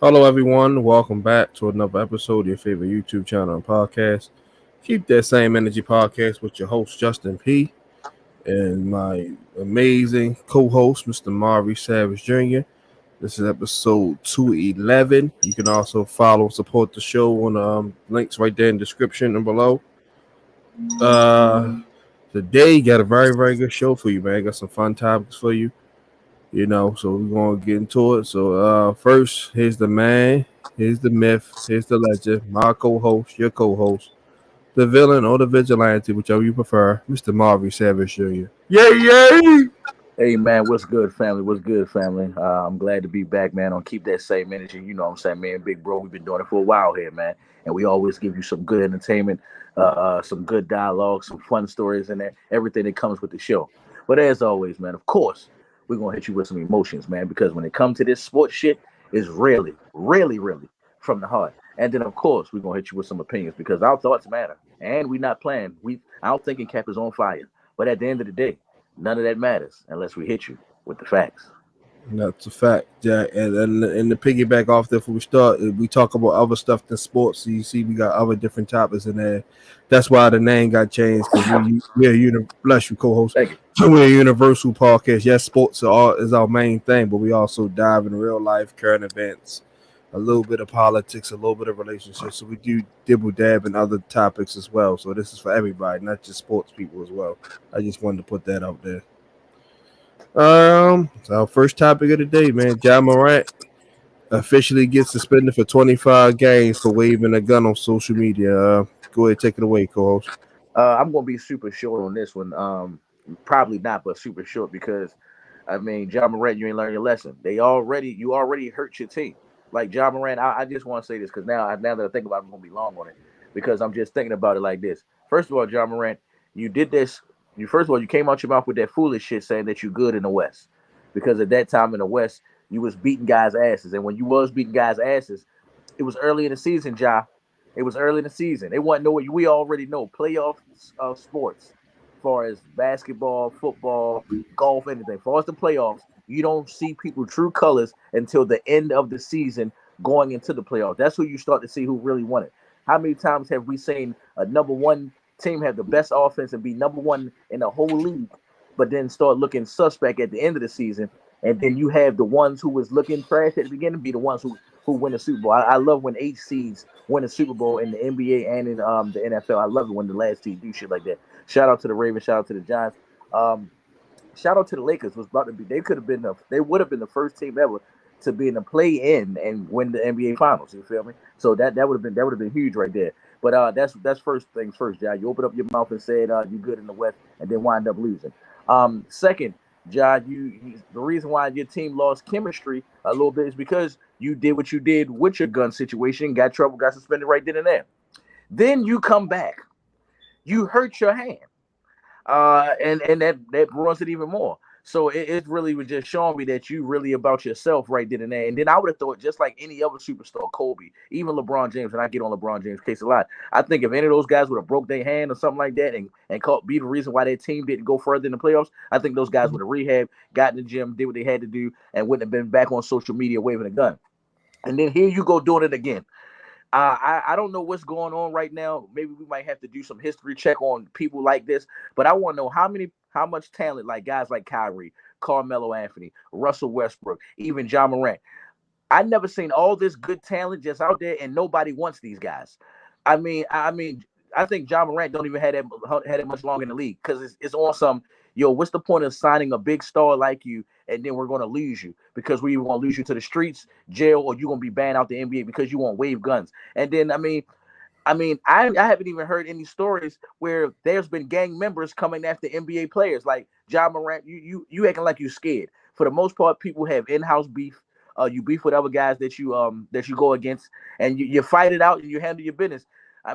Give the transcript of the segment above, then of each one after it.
Hello, everyone. Welcome back to another episode of your favorite YouTube channel and podcast. Keep that same energy podcast with your host, Justin P., and my amazing co host, Mr. Maurice Savage Jr. This is episode 211. You can also follow and support the show on links right there in the description and below. Uh, Today, got a very good show for you, man. Got some fun topics for you. So we're gonna get into it. So first, here's the man, here's the myth, here's the legend, my co-host, your co-host, the villain or the vigilante, whichever you prefer, Mr. Maurice Savage Jr. Yay, yay! Hey man, what's good, family? What's good, family? I'm glad to be back, man. On keep that same energy. You know what I'm saying, man. Big bro, we've been doing it for a while here, man. And we always give you some good entertainment, some good dialogue, some fun stories, and everything that comes with the show. But as always, man, of course, we're gonna hit you with some emotions, man, because when it comes to this sports shit, it's really from the heart. And then of course, we're gonna hit you with some opinions because our thoughts matter. And we're not playing. Our thinking cap is on fire. But at the end of the day, none of that matters unless we hit you with the facts. That's a fact, Jack. And to piggyback off there, before we start, we talk about other stuff than sports. So you see, we got other different topics in there. That's why the name got changed because bless you, co-host. Thank you. We're a universal podcast. Yes, sports is our main thing, but we also dive in real life, current events, a little bit of politics, a little bit of relationships. So we do dibble dab in other topics as well. So this is for everybody, not just sports people as well. I just wanted to put that out there. So our first topic of the day, man. Morant officially gets suspended for 25 games for waving a gun on social media. Go ahead, take it away, co-host. I'm gonna be super short on this one. Probably not, but super short because I mean, John Morant, you ain't learned your lesson. You already hurt your team. Like John Morant, I just want to say this because now that I think about it, I'm gonna be long on it because I'm just thinking about it like this. First of all, John Morant, you did this. You came out your mouth with that foolish shit saying that you good in the West because at that time in the West you was beating guys' asses, and when you was beating guys' asses, it was early in the season, Ja. It was early in the season. It wasn't no. We already know playoff sports, as far as basketball, football, golf, anything. As far as the playoffs, you don't see people true colors until the end of the season, going into the playoffs. That's who you start to see who really won it. How many times have we seen a number one team have the best offense and be number one in the whole league, but then start looking suspect at the end of the season? And then you have the ones who was looking trash at the beginning be the ones who win the Super Bowl. I love when 8 seeds win a Super Bowl in the NBA and in the NFL. I love it when the last team do shit like that. Shout out to the Ravens. Shout out to the Giants. Shout out to the Lakers. Was about to be. They would have been the first team ever to be in the play-in and win the NBA Finals. You feel me? So that would have been huge right there. But that's first things first, John. You open up your mouth and said you good in the West, and then wind up losing. Second, John, the reason why your team lost chemistry a little bit is because you did what you did with your gun situation, got suspended right then and there. Then you come back, you hurt your hand, and that ruins it even more. So it really was just showing me that you really about yourself right then and there. And then I would have thought just like any other superstar, Kobe, even LeBron James, and I get on LeBron James' case a lot. I think if any of those guys would have broke their hand or something like that and be the reason why their team didn't go further in the playoffs, I think those guys would have rehab, got in the gym, did what they had to do, and wouldn't have been back on social media waving a gun. And then here you go doing it again. I don't know what's going on right now. Maybe we might have to do some history check on people like this. But I want to know how much talent, like guys like Kyrie, Carmelo Anthony, Russell Westbrook, even John Morant. I never seen all this good talent just out there, and nobody wants these guys. I think John Morant don't even had that much longer in the league because it's on some. Yo, what's the point of signing a big star like you, and then we're gonna lose you because we either gonna lose you to the streets, jail, or you're gonna be banned out the NBA because you want wave guns. And then I haven't even heard any stories where there's been gang members coming after NBA players like John Morant. You acting like you scared. For the most part, people have in-house beef. You beef with other guys that you go against, and you fight it out and you handle your business. I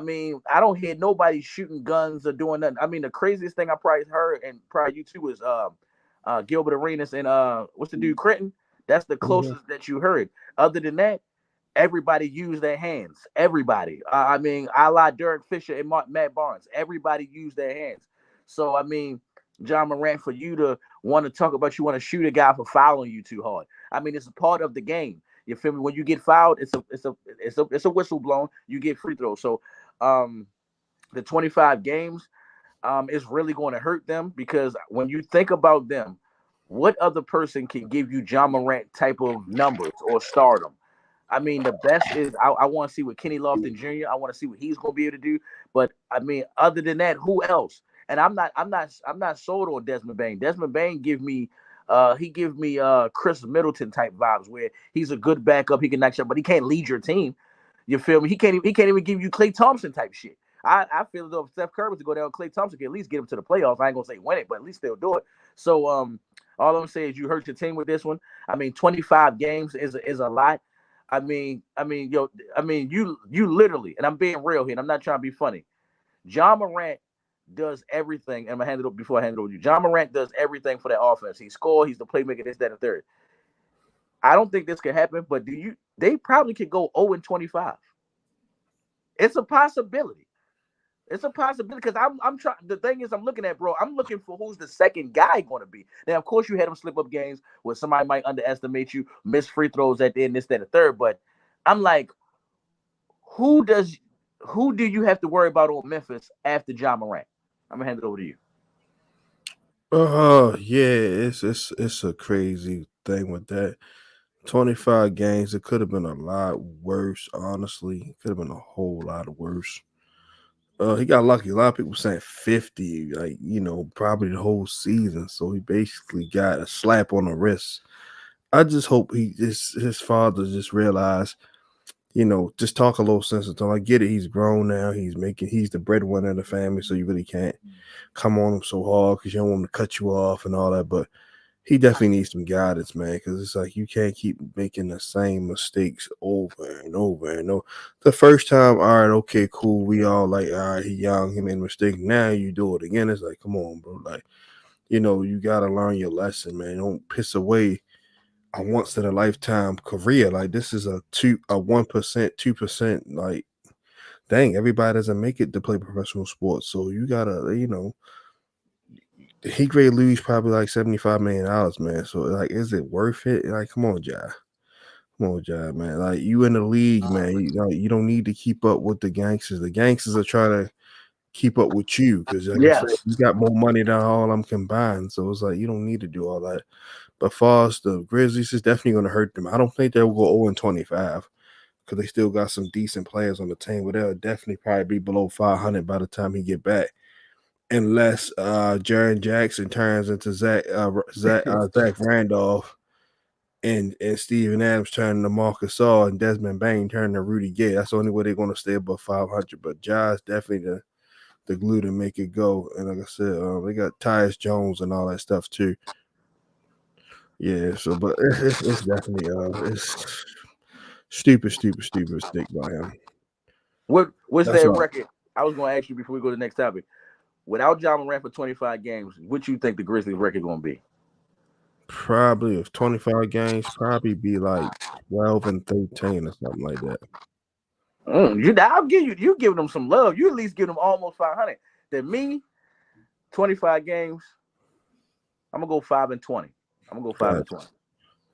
don't hear nobody shooting guns or doing nothing. The craziest thing I probably heard, and probably you too, was Gilbert Arenas and what's the dude, Creighton? That's the closest that you heard. Other than that, everybody used their hands. Everybody. A la Derek Fisher and Matt Barnes. Everybody used their hands. So John Morant, for you to want to talk about you want to shoot a guy for fouling you too hard. It's a part of the game. You feel me? When you get fouled, it's a whistle blown. You get free throws. So the 25 games is really going to hurt them because when you think about them, what other person can give you John Morant type of numbers or stardom? I mean, the best is I want to see what Kenny Lofton Jr. I want to see what he's going to be able to do. But I mean, other than that, who else? And I'm not sold on Desmond Bain. Desmond Bain he give me Chris Middleton type vibes where he's a good backup. He can knock shot, but he can't lead your team. You feel me? He can't even give you Klay Thompson type shit. I feel as though if Steph Curry was to go down, Klay Thompson can at least get him to the playoffs. I ain't gonna say win it, but at least they'll do it. So all I'm saying is you hurt your team with this one. I mean, 25 games is a lot. You literally, and I'm being real here, and I'm not trying to be funny. John Morant does everything, and I'm gonna hand it over before I hand it over to you. John Morant does everything for that offense. He scores, he's the playmaker, this, that, and third. I don't think this could happen, but they probably could go 0-25. It's a possibility. It's a possibility because I'm trying. The thing is, I'm looking at, bro. I'm looking for who's the second guy going to be. Now, of course, you had him slip up games where somebody might underestimate you, miss free throws at the end, this, that, and third. But I'm like, who do you have to worry about on Memphis after John Morant? I'm gonna hand it over to you. Yeah, it's a crazy thing with that. 25 games, it could have been a lot worse, honestly. It could have been a whole lot worse. He got lucky. A lot of people saying 50, like, probably the whole season. So he basically got a slap on the wrist. I just hope his father just realized, just talk a little sense to him. I get it. He's grown now. He's the breadwinner of the family. So you really can't come on him so hard because you don't want him to cut you off and all that. But he definitely needs some guidance, man, because it's like you can't keep making the same mistakes over and over and over. The first time, all right, okay, cool. We all like, all right, he young, he made a mistake. Now you do it again. It's like, come on, bro. Like, you got to learn your lesson, man. Don't piss away a once in a lifetime career. Like, this is a 1%, 2%. Like, dang, everybody doesn't make it to play professional sports. So you got to, he could lose probably like $75 million, man. So like, is it worth it? Like, come on, man. Like, you in the league, man. You don't need to keep up with the gangsters. The gangsters are trying to keep up with you because, like I said, you got more money than all them combined. So it's like you don't need to do all that. But far as the Grizzlies, is definitely going to hurt them. I don't think they'll go 0-25 because they still got some decent players on the team. But they'll definitely probably be below 500 by the time he get back. Unless Jaren Jackson turns into Zach Randolph and Steven Adams turn to Marcus Gasol and Desmond Bain turn to Rudy Gay. That's the only way they're going to stay above 500. But Ja's definitely the glue to make it go. And like I said, they got Tyus Jones and all that stuff too. Yeah, so but it's definitely it's stupid mistake by him. What's that record? I was going to ask you before we go to the next topic. Without John Morant for 25 games, what you think the Grizzlies record going to be? Probably of 25 games, probably be like 12-13 or something like that. I'll give you giving them some love. You at least give them almost 500. Then me, 25 games, I'm gonna go 5-20. I'm gonna go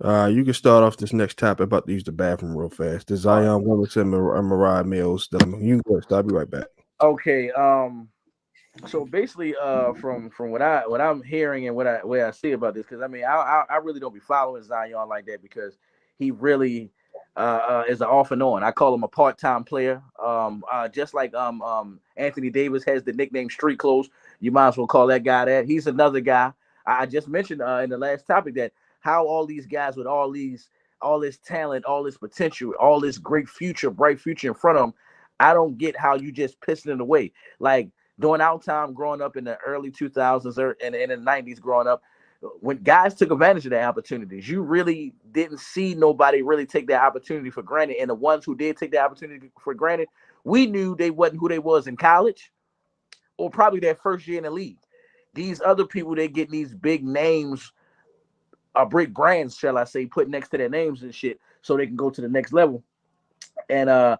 5-20. You can start off this next topic about to use the bathroom real fast. The Zion Williamson and Moriah Mills. You can go. I'll be right back. Okay. So basically, from what I'm hearing and what I see about this, because I mean, I really don't be following Zion like that because he really is an off and on. I call him a part-time player. Just like Anthony Davis has the nickname Street Clothes. You might as well call that guy that. He's another guy. I just mentioned in the last topic that how all these guys with all this talent, all this potential, all this great future, bright future in front of them, I don't get how you just pissing it away. Like during our time growing up in the early 2000s and in the 90s growing up, when guys took advantage of their opportunities, you really didn't see nobody really take that opportunity for granted. And the ones who did take the opportunity for granted, we knew they wasn't who they was in college or probably their first year in the league. These other people, they get these big names, big brands, shall I say, put next to their names and shit so they can go to the next level. And I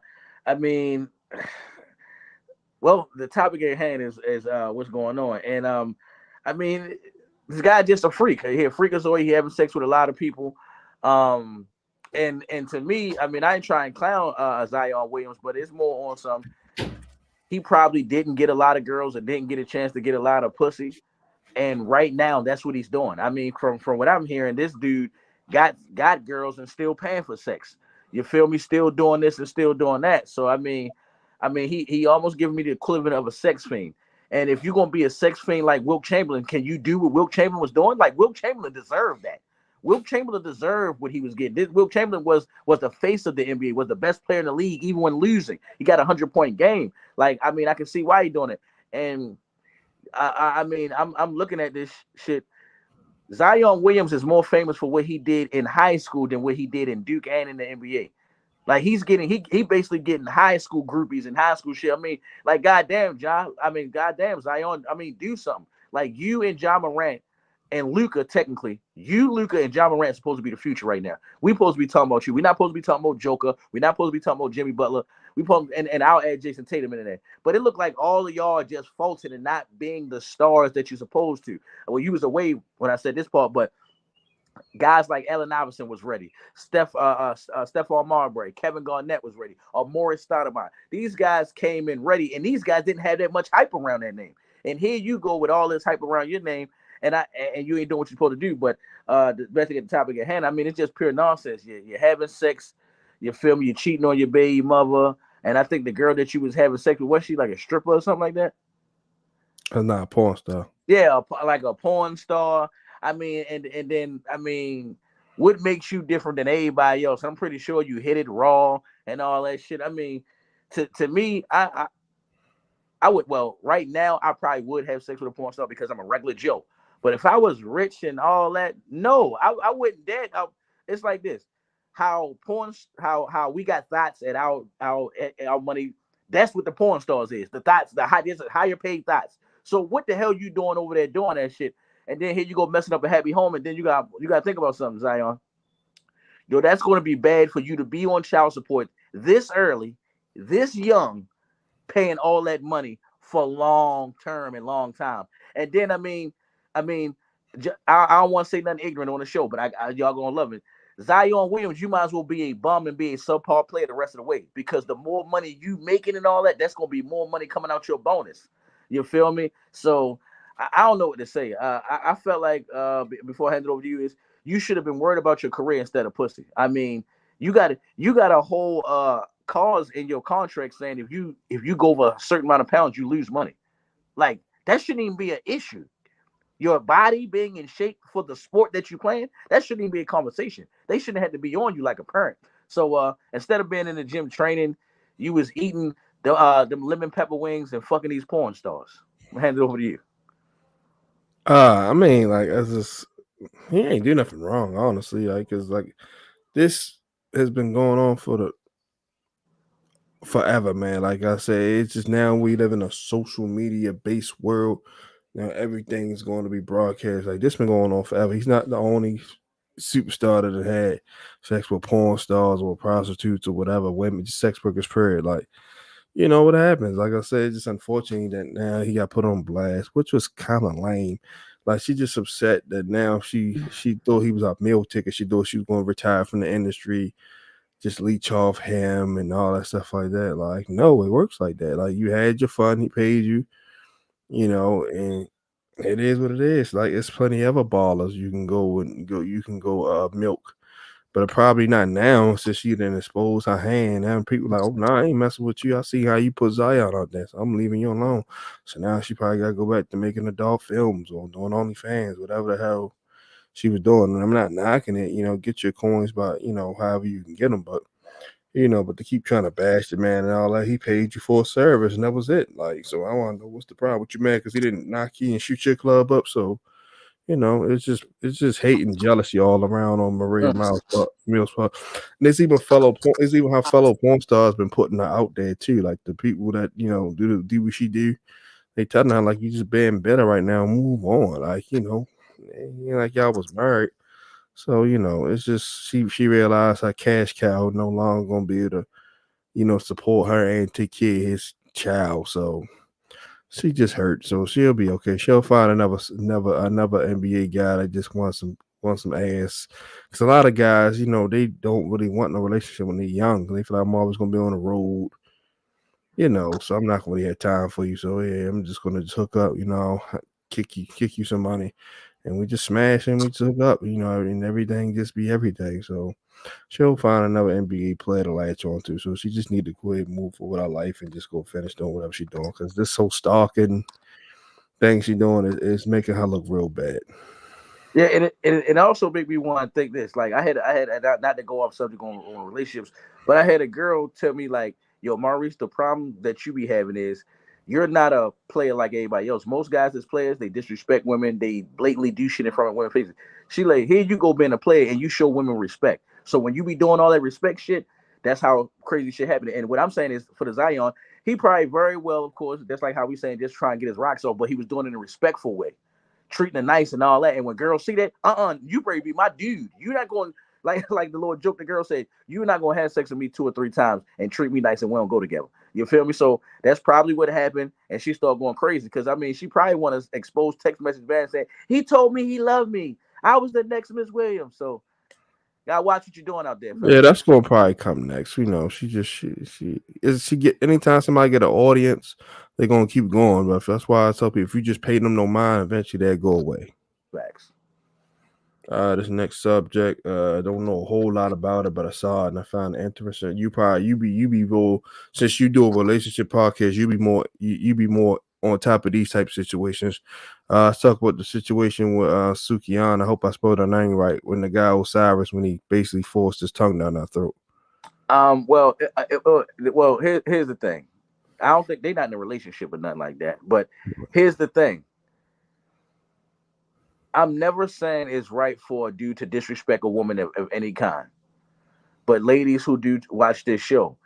mean, well, the topic at hand is what's going on. And I mean, this guy just a freak. He a freakazoid. He having sex with a lot of people. And to me, I mean, I ain't trying to clown Zion Williams, but it's more on some. He probably didn't get a lot of girls and didn't get a chance to get a lot of pussy. And right now, that's what he's doing. I mean, from what I'm hearing, this dude got girls and still paying for sex. You feel me? Still doing this and still doing that. So I mean, he almost giving me the equivalent of a sex fiend. And if you're gonna be a sex fiend like Wilt Chamberlain, can you do what Wilt Chamberlain was doing? Like Wilt Chamberlain deserved that. Wilt Chamberlain deserved what he was getting. Wilt Chamberlain was the face of the NBA, was the best player in the league, even when losing. He got a 100-point game. Like, I mean, I can see why he's doing it. And I mean, I'm looking at this shit. Zion Williams is more famous for what he did in high school than what he did in Duke and in the NBA. Like he basically getting high school groupies and high school shit. I mean, like goddamn, John. I mean, goddamn, Zion. I mean, do something. Like you and John Morant and Luka, technically, Luka, and John Morant supposed to be the future right now. We supposed to be talking about you. We're not supposed to be talking about Joker. We're not supposed to be talking about Jimmy Butler. We supposed and I'll add Jason Tatum in there. But it looked like all of y'all are just faulting and not being the stars that you're supposed to. Well, you was away when I said this part, but guys like Allen Iverson was ready. Stephon Marbury, Kevin Garnett was ready. Or Morris Stoudemire. These guys came in ready, and these guys didn't have that much hype around their name. And here you go with all this hype around your name, and you ain't doing what you're supposed to do. But the best thing at the topic at hand, I mean, it's just pure nonsense. You're having sex, you feel me? You're cheating on your baby mother, and I think the girl that you was having sex with, was she like a stripper or something like that? Not a porn star. Yeah, like a porn star. I mean, and then I mean, what makes you different than everybody else? I'm pretty sure you hit it raw and all that shit. I mean, to me, I would, well, right now I probably would have sex with a porn star because I'm a regular Joe. But if I was rich and all that, no, I wouldn't dare. It's like this: how we got thoughts at our money. That's what the porn stars is. The thoughts, there's a higher paid thoughts. So what the hell you doing over there doing that shit? And then here you go messing up a happy home, and then you got to think about something, Zion. Yo, that's going to be bad for you to be on child support this early, this young, paying all that money for long term and long time. And then I mean, I don't want to say nothing ignorant on the show, but y'all gonna love it. Zion Williams, you might as well be a bum and be a subpar player the rest of the way, because the more money you making and all that, that's gonna be more money coming out your bonus. You feel me? So I don't know what to say. I felt like before I hand it over to you, is you should have been worried about your career instead of pussy. I mean, you got a whole clause in your contract saying if you go over a certain amount of pounds, you lose money. Like, that shouldn't even be an issue. Your body being in shape for the sport that you're playing, that shouldn't even be a conversation. They shouldn't have to be on you like a parent. So instead of being in the gym training, you was eating them lemon pepper wings and fucking these porn stars. I'll hand it over to you. I mean, like, as this, he ain't do nothing wrong, honestly. Like, cause like this has been going on for forever, man. Like I said, it's just now we live in a social media based world. Now everything's going to be broadcast. Like, this been going on forever. He's not the only superstar that had sex with porn stars or prostitutes or whatever, women, just sex workers, period. Like, you know what happens. Like I said, it's just unfortunate that now he got put on blast, which was kind of lame. Like, she just upset that now she thought he was a meal ticket. She thought she was going to retire from the industry, just leech off him and all that stuff like that. Like, no, it works like that. Like, you had your fun, he paid you, and it is what it is. Like, it's plenty of other ballers you can go milk. But probably not now, since she didn't expose her hand. And people like, oh, nah, I ain't messing with you. I see how you put Zion out there, so I'm leaving you alone. So now she probably got to go back to making adult films or doing OnlyFans, whatever the hell she was doing. And I'm not knocking it, get your coins by, however you can get them. But, but to keep trying to bash the man and all that, he paid you for a service, and that was it. Like, so I want to know, what's the problem with you, man? Because he didn't knock you and shoot your club up. So, it's just hate and jealousy all around on Moriah Mills. And it's even how fellow porn stars been putting her out there too. Like, the people that do what she do, they telling her like, you just being better right now, move on. Like, like y'all was married. So, it's just she realized her cash cow no longer gonna be able to, support her and take care of his child. So she just hurt, so she'll be okay. She'll find another NBA guy that just wants some want some ass. Because a lot of guys, they don't really want no relationship when they're young. They feel like I'm always gonna be on the road, So I'm not gonna really have time for you. So yeah, I'm just gonna just hook up, kick you some money, and we just smash and we just hook up, and everything just be everything. So she'll find another NBA player to latch on to. So she just need to go ahead and move forward with her life and just go finish doing whatever she's doing. Because this whole stalking thing she's doing is making her look real bad. Yeah, and it also made me want to think this. Like I had not to go off subject on relationships, but I had a girl tell me like, "Yo, Maurice, the problem that you be having is you're not a player like everybody else. Most guys as players, they disrespect women, they blatantly do shit in front of women's faces. She like, here you go being a player and you show women respect. So when you be doing all that respect shit, that's how crazy shit happen. And what I'm saying is for the Zion, he probably very well, of course, that's like how we saying just try and get his rocks off, but he was doing it in a respectful way, treating her nice and all that. And when girls see that, you better be my dude. You're not going like the little joke the girl said, you're not gonna have sex with me 2 or 3 times and treat me nice and we don't go together. You feel me? So that's probably what happened. And she started going crazy because I mean she probably want to expose text message back and say, he told me he loved me. I was the next Miss Williams. So gotta watch what you're doing out there, Yeah, fellas. that's gonna probably come next. She get anytime somebody get an audience, they're gonna keep going. But that's why I tell people if you just pay them no mind, eventually they'll go away. Facts. This next subject, I don't know a whole lot about it, but I saw it and I found it interesting. You be more, since you do a relationship podcast, you be more on top of these type of situations. Let's talk about the situation with Sukianna. I hope I spelled her name right. When the guy Osiris, when he basically forced his tongue down her throat. Here's the thing. I don't think they're not in a relationship or nothing like that. But here's the thing. I'm never saying it's right for a dude to disrespect a woman of any kind. But ladies who do watch this show,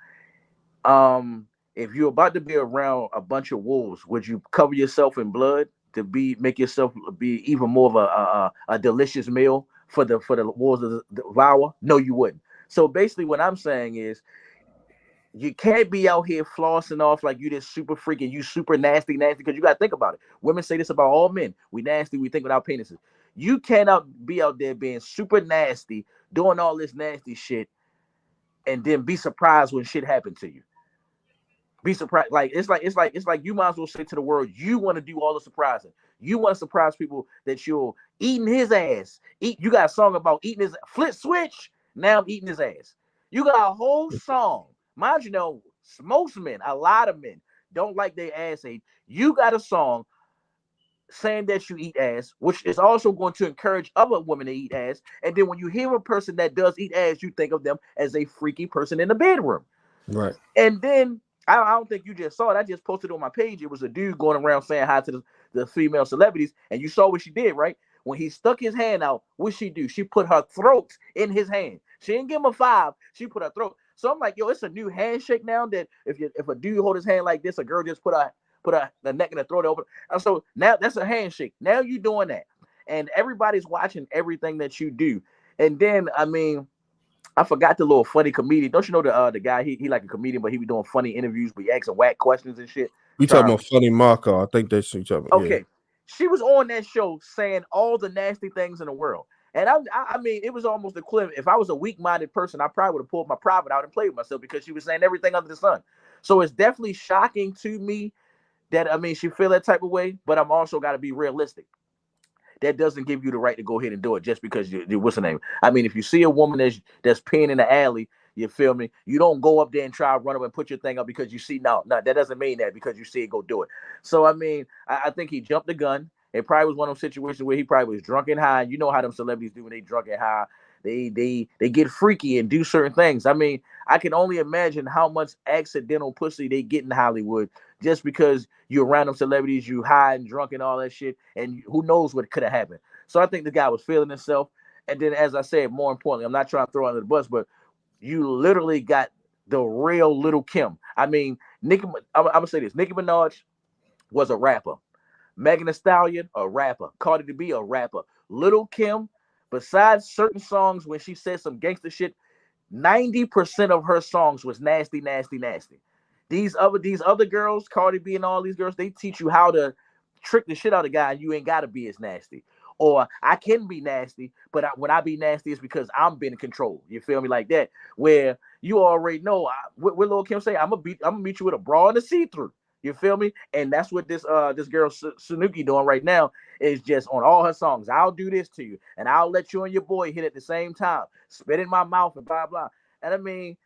if you're about to be around a bunch of wolves, would you cover yourself in blood to make yourself be even more of a delicious meal for the wolves to devour? No, you wouldn't. So basically, what I'm saying is you can't be out here flossing off like you this super freaking, you super nasty, because you got to think about it. Women say this about all men. We nasty, we think without penises. You cannot be out there being super nasty, doing all this nasty shit, and then be surprised when shit happened to you. Be surprised. It's like you might as well say to the world, you want to do all the surprising. You want to surprise people that you're eating his ass. You got a song about eating his flip switch. Now I'm eating his ass. You got a whole song. Mind you know, most men, a lot of men don't like their ass ate. You got a song saying that you eat ass, which is also going to encourage other women to eat ass. And then when you hear a person that does eat ass, you think of them as a freaky person in the bedroom. Right. And then I don't think you just saw it. I just posted on my page. It was a dude going around saying hi to the female celebrities, and you saw what she did, right? When he stuck his hand out, what she do? She put her throat in his hand. She didn't give him a 5. She put her throat. So I'm like, yo, it's a new handshake now that if a dude hold his hand like this, a girl just put the neck and the throat over. And so now that's a handshake. Now you doing that, and everybody's watching everything that you do. And then I mean, I forgot the little funny comedian. Don't you know the guy? He like a comedian, but he be doing funny interviews, but he asking whack questions and shit. We talking about Funny Marco. I think that's what you talking about. Yeah. Okay, she was on that show saying all the nasty things in the world, and I mean, it was almost equivalent. If I was a weak-minded person, I probably would have pulled my private out and played with myself because she was saying everything under the sun. So it's definitely shocking to me that I mean she feel that type of way, but I'm also got to be realistic. That doesn't give you the right to go ahead and do it just because you what's the name? I mean, if you see a woman that's peeing in the alley, you feel me? You don't go up there and try to run up and put your thing up because you see no, that doesn't mean that because you see it, go do it. So I mean, I think he jumped the gun. It probably was one of those situations where he probably was drunk and high. You know how them celebrities do when they drunk and high. They get freaky and do certain things. I mean, I can only imagine how much accidental pussy they get in Hollywood just because you're around them celebrities, you high and drunk and all that shit, and who knows what could have happened. So I think the guy was feeling himself. And then, as I said, more importantly, I'm not trying to throw under the bus, but you literally got the real Little Kim. I mean, I'm gonna say this: Nicki Minaj was a rapper. Megan Thee Stallion, a rapper. Cardi B, a rapper. Little Kim, besides certain songs when she said some gangster shit, 90% of her songs was nasty, nasty, nasty. These other girls, Cardi B and all these girls, they teach you how to trick the shit out of a guy, and you ain't gotta be as nasty. Or I can be nasty, but when I be nasty, it's because I'm being in control. You feel me like that? Where you already know what Lil Kim say. I'm gonna meet you with a bra and a see through. You feel me? And that's what this girl Sanuki doing right now is just on all her songs. I'll do this to you, and I'll let you and your boy hit at the same time, spit in my mouth and blah blah. And I mean,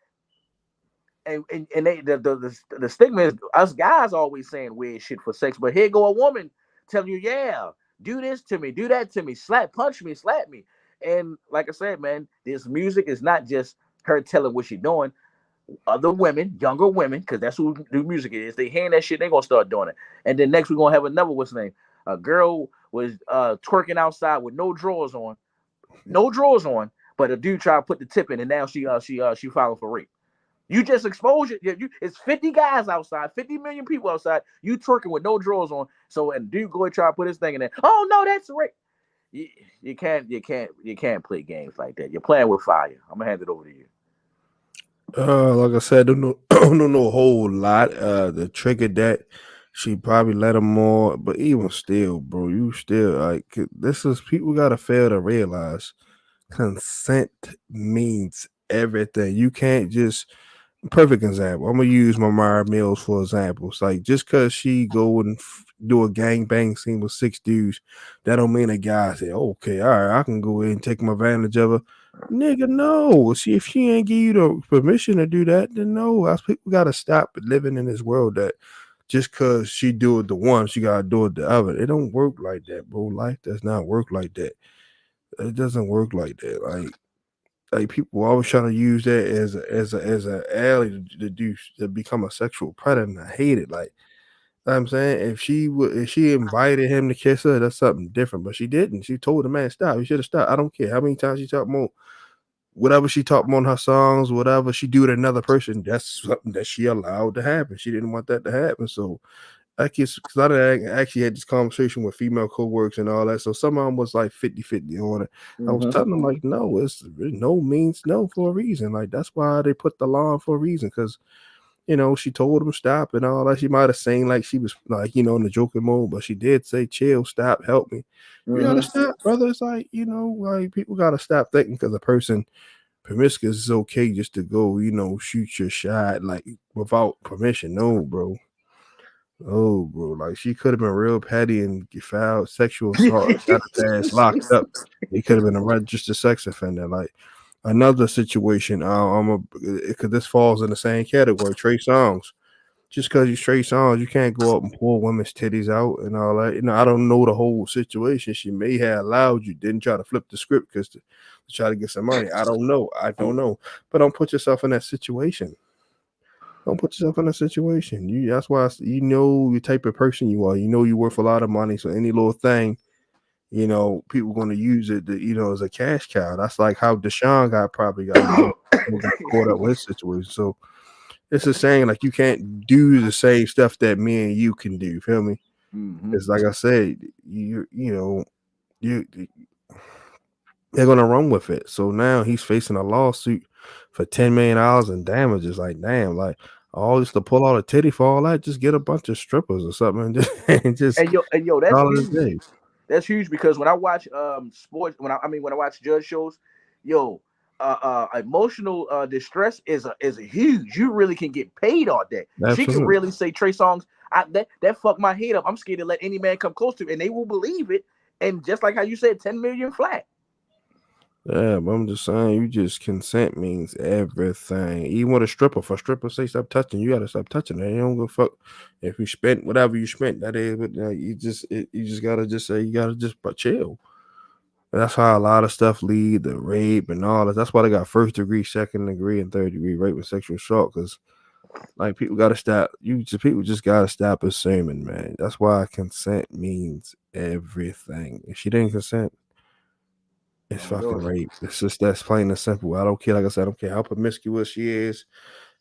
and they the stigma is us guys always saying weird shit for sex, but here go a woman telling you, yeah, do this to me, do that to me, punch me, slap me. And like I said, man, this music is not just her telling what she's doing. Other women, younger women, because that's who the music is, they hearing that shit, they gonna start doing it. And then next we're gonna have another, what's the name? A girl was twerking outside with no drawers on, but a dude tried to put the tip in, and now she filed for rape. You just expose it. It's 50 guys outside, 50 million people outside. You twerking with no drawers on. So and dude go and try to put his thing in there. Oh no, that's rape. You can't play games like that. You're playing with fire. I'm gonna hand it over to you. Like I said, don't know a whole lot. The trigger that she probably let him on, but even still, bro, you still like this is people gotta fail to realize consent means everything. You can't just perfect example. I'm gonna use my Moriah Mills for example. It's like just cause she go and do a gangbang scene with 6 dudes, that don't mean a guy say, okay, all right, I can go in and take my advantage of her. Nigga, no. See, if she ain't give you the permission to do that, then no. Us people gotta stop living in this world that just cause she do it the one, she gotta do it the other. It don't work like that, bro. Life does not work like that. It doesn't work like that. Like people always trying to use that as a ally to become a sexual predator, and I hate it. Like I'm saying, if she invited him to kiss her, that's something different. But she didn't. She told the man stop. He should have stopped. I don't care how many times she talked more. Whatever she talked on her songs, whatever she do to another person, that's something that she allowed to happen. She didn't want that to happen. So I guess because I actually had this conversation with female co-workers and all that. So some of them was like 50-50 on it. I was telling them like, no, it's no means no for a reason. Like that's why they put the law on for a reason. Because she told him stop and all that. She might have saying like she was like, in the joking mode, but she did say, chill, stop, help me. You gotta stop, brother. It's like, like people gotta stop thinking because a person promiscuous is okay just to go, shoot your shot like without permission. No, bro. Oh, bro, like she could have been real petty and fouled sexual assault, got her ass locked up. He could have been a registered sex offender. Like another situation, because this falls in the same category. Trey Songz, just because you Trey Songz, you can't go up and pull women's titties out and all that. I don't know the whole situation. She may have allowed you, didn't try to flip the script because to try to get some money. I don't know, but don't put yourself in that situation. Don't put yourself in a situation. That's why you know the type of person you are. You know you're worth a lot of money. So any little thing, people going to use it, as a cash cow. That's like how Deshaun got caught up with his situation. So it's the same. Like you can't do the same stuff that me and you can do. Feel me? It's like I said, they're gonna run with it. So now he's facing a lawsuit for $10 million in damages. Like, damn, like all this to pull out a titty for all that, just get a bunch of strippers or something and just and yo, that's call it huge. a day. That's huge because when I watch sports, when I watch judge shows, yo, emotional distress is a huge. You really can get paid on that. She can Absolutely. really say Trey Songz, that fucked my head up. I'm scared to let any man come close to it, and they will believe it. And just like how you said, 10 million flat. Yeah, but I'm just saying, consent means everything. Even with a stripper, for a stripper say stop touching, you gotta stop touching her. You don't give a fuck if you spent whatever you spent. That is, but you just gotta just say you gotta just chill. And that's how a lot of stuff lead to rape and all that. That's why they got first degree, second degree, and third degree rape and sexual assault. Because like people gotta stop. People just gotta stop assuming, man. That's why consent means everything. If she didn't consent, it's fucking rape. It's just that's plain and simple. I don't care. Like I said, I don't care how promiscuous she is.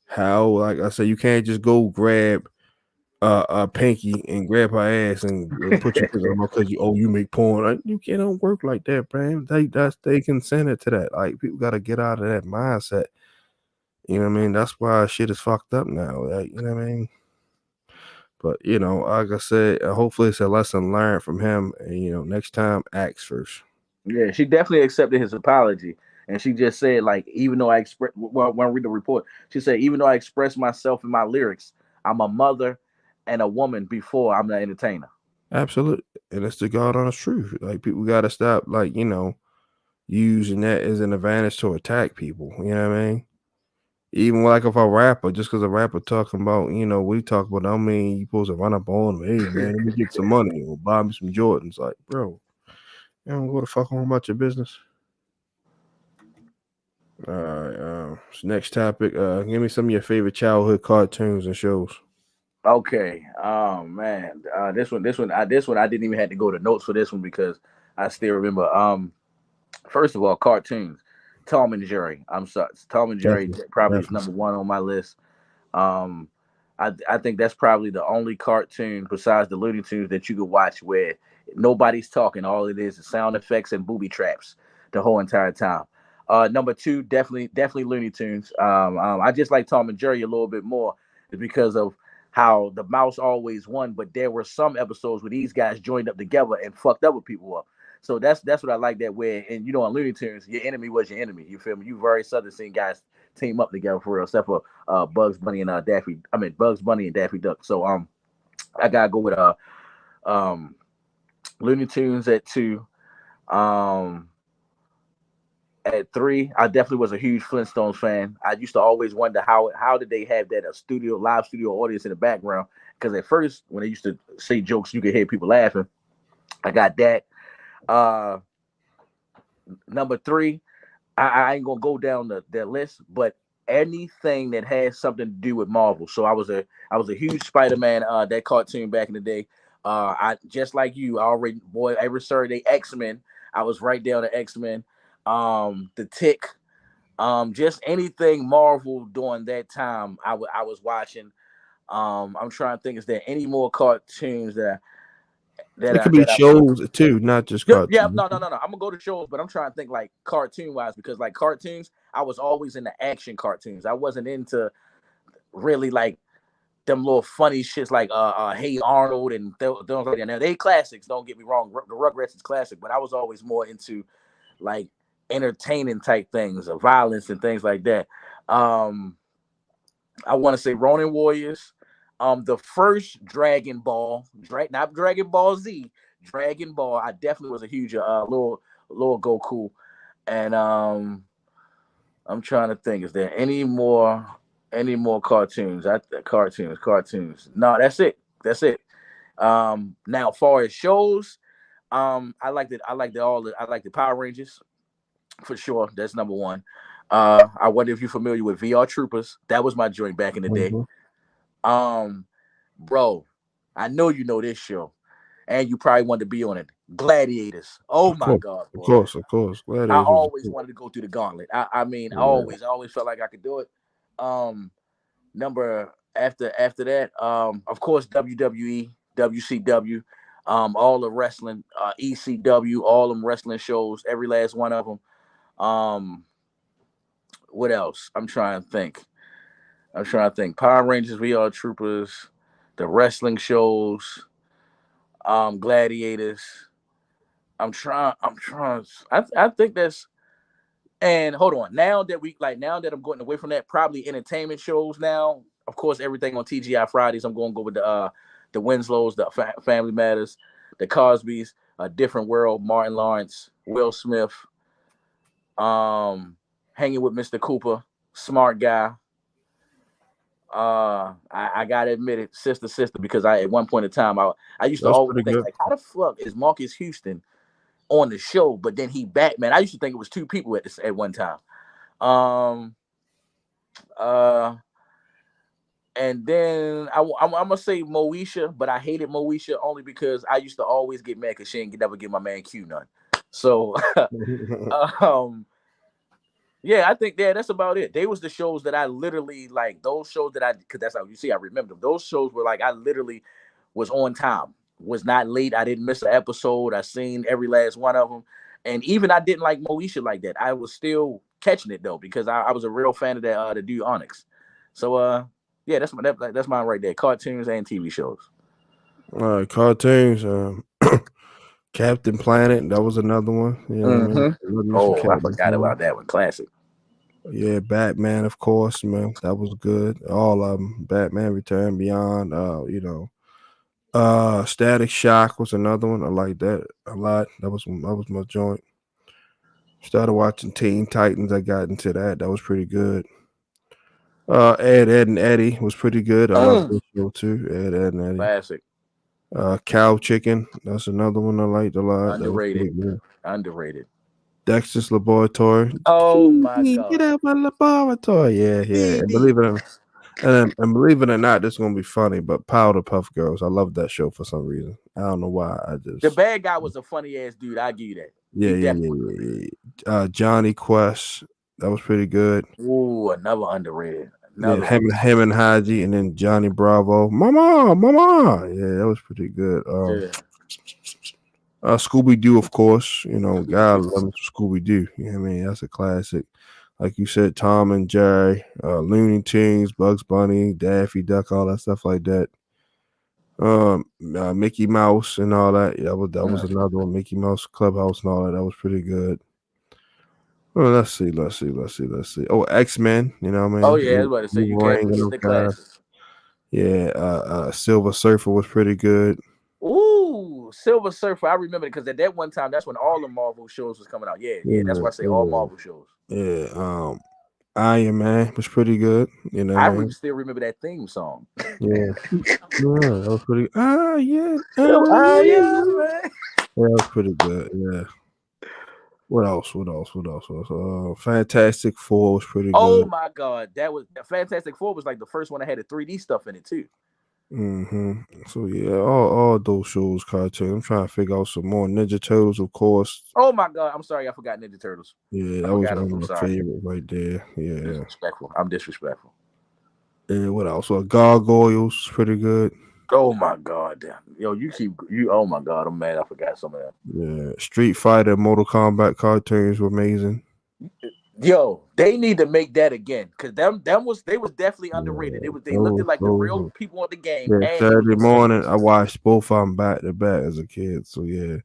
How, like I said, you can't just go grab a pinky and grab her ass and put your picture on because you make porn. You can't work like that, man. They consented to that. Like people got to get out of that mindset. You know what I mean? That's why shit is fucked up now. Like, you know what I mean? But like I said, hopefully it's a lesson learned from him. And next time, ask first. Yeah, she definitely accepted his apology, and she just said like, even though I express, well, when I read the report, she said even though I express myself in my lyrics, I'm a mother and a woman before I'm the entertainer. Absolutely, and it's the God honest truth. Like people got to stop, like using that as an advantage to attack people. You know what I mean? Even like if a rapper, just because a rapper talking about, what he talk about, I mean, you supposed to run up on him, hey man, let me get some money or buy me some Jordans. Like, bro, you don't go the fuck on about your business. All right, next topic. Give me some of your favorite childhood cartoons and shows. Okay. Oh man. This one I didn't even have to go to notes for this one because I still remember. First of all, cartoons. Tom and Jerry. I'm sorry. Tom and Jerry Definitely, probably is definitely. number one on my list. Um, I think that's probably the only cartoon besides the Looney Tunes that you could watch where nobody's talking. All it is sound effects and booby traps the whole entire time. Number two, definitely Looney Tunes. I just like Tom and Jerry a little bit more because of how the mouse always won, but there were some episodes where these guys joined up together and fucked other people up. So that's what I like that way. And on Looney Tunes, your enemy was your enemy. You feel me? You very seldom seen guys team up together for real, except for Bugs Bunny and Daffy. I mean Bugs Bunny and Daffy Duck. So I gotta go with um Looney Tunes at two. Um at three, I definitely was a huge Flintstones fan. I used to always wonder how did they have that a live studio audience in the background? Because at first, when they used to say jokes, you could hear people laughing. I got that. Uh Number three, I ain't gonna go down the list, but anything that has something to do with Marvel. So I was a huge Spider-Man that cartoon back in the day. I just like you, I already boy ever started the X-Men. I was right down to X-Men. The Tick, just anything Marvel during that time I was watching. I'm trying to think, is there any more cartoons It could be that I shows too, not just yeah, cartoons. no. I'm gonna go to shows, but I'm trying to think like cartoon wise because like cartoons, I was always into action cartoons. I wasn't into really like them little funny shits like Hey Arnold and those like that. Now they classics. Don't get me wrong, the Rugrats is classic, but I was always more into like entertaining type things, or violence and things like that. Um, I want to say Ronin Warriors. The first Dragon Ball, not Dragon Ball Z, Dragon Ball. I definitely was a huge little Goku, and I'm trying to think. Is there any more cartoons? Cartoons. No, that's it. That's it. Now, as far as shows, I like the Power Rangers for sure. That's number one. I wonder if you're familiar with VR Troopers. That was my joint back in the day. Mhm. Um, Bro, I know you know this show, and you probably want to be on it. Gladiators. Oh Of my course, God, of boy. course, of course. I Gladiators was always cool. wanted to go through the gauntlet. I mean, Yeah. I always felt like I could do it. Um, Number after that, of course, WWE, WCW, all the wrestling, ECW, all them wrestling shows, every last one of them. Um, what else? I'm trying to think. Power Rangers, VR Troopers, the wrestling shows, Gladiators. I think that's. And hold on. Now that I'm going away from that, probably entertainment shows now. Of course, everything on TGI Fridays. I'm going to go with the Winslows, the Family Matters, the Cosbys, A Different World, Martin Lawrence, Will Smith, um, Hanging with Mr. Cooper, Smart Guy. I gotta admit it, sister, because I at one point in time I used to That's always pretty think good. like, how the fuck is Marcus Houston on the show, but then he back, man. I used to think it was two people at one time. Um, uh, and then I'm gonna say Moesha, but I hated Moesha only because I used to always get mad because she ain't never give my man Q none. So, um, yeah, I think that's about it. They was the shows that I literally like. Those shows that because that's how you see I remember them. Those shows were like I literally was on time, was not late. I didn't miss an episode. I seen every last one of them, and even I didn't like Moesha like that. I was still catching it though because I was a real fan of that the dude Onyx. So yeah, that's mine right there. Cartoons and TV shows. Cartoons. Captain Planet. That was another one. You know what I mean? Love me some Oh, I Captain forgot Planet. about that one. Classic. Yeah, Batman, of course, man. That was good. All of them. Batman Return Beyond. Static Shock was another one. I like that a lot. That was my joint. Started watching Teen Titans. I got into that. That was pretty good. Ed, and Eddie was pretty good. I love this show too. Ed, and Eddie. Classic. Cow Chicken. That's another one I liked a lot. That was Underrated. pretty good. Underrated. Dexter's Laboratory. Oh my Get God. out my laboratory. Yeah, yeah. And DD. believe it or not, this is gonna be funny. But Powder Puff Girls. I love that show for some reason. I don't know why. I The just bad guy was a funny ass dude. I give you that. yeah. Johnny Quest. That was pretty good. Ooh, another underrated. Yeah, him and Haji, and then Johnny Bravo. Mama. Yeah, that was pretty good. Yeah. Scooby Doo, of course. You know, God love me some Scooby Doo. You know what I mean? That's a classic. Like you said, Tom and Jerry, Looney Tunes, Bugs Bunny, Daffy Duck, all that stuff like that. Mickey Mouse and all that. Yeah, that was another one. Mickey Mouse Clubhouse and all that. That was pretty good. Well, let's see. Oh, X-Men. You know what I mean? Oh yeah, I was about to say you can't forget the classics. Yeah, Silver Surfer was pretty good. Ooh, Silver Surfer. I remember it because at that one time, that's when all the Marvel shows was coming out. Yeah. That's why I say all Marvel shows. Yeah, Iron Man was pretty good. You know, I still remember that theme song. Yeah, that was pretty. Yeah, yeah, man. Yeah, that was pretty good. Yeah. What else? Fantastic Four was pretty good. Oh my God, Fantastic Four was like the first one that had the 3D stuff in it too. So yeah, all those shows, cartoons. I'm trying to figure out some more. Ninja Turtles, of course. Oh my God, I'm sorry, I forgot Ninja Turtles. Yeah, that was one of my favorite right there. Yeah, disrespectful. I'm disrespectful. Yeah, what else? Gargoyles was pretty good. Oh my God, damn. Yo, oh my God, I'm mad I forgot some of that. Yeah, Street Fighter, Mortal Kombat cartoons were amazing. Yo, they need to make that again because they was definitely underrated. They looked like the real people in the game. Yeah, Saturday morning I watched both of them back to back as a kid. So yeah,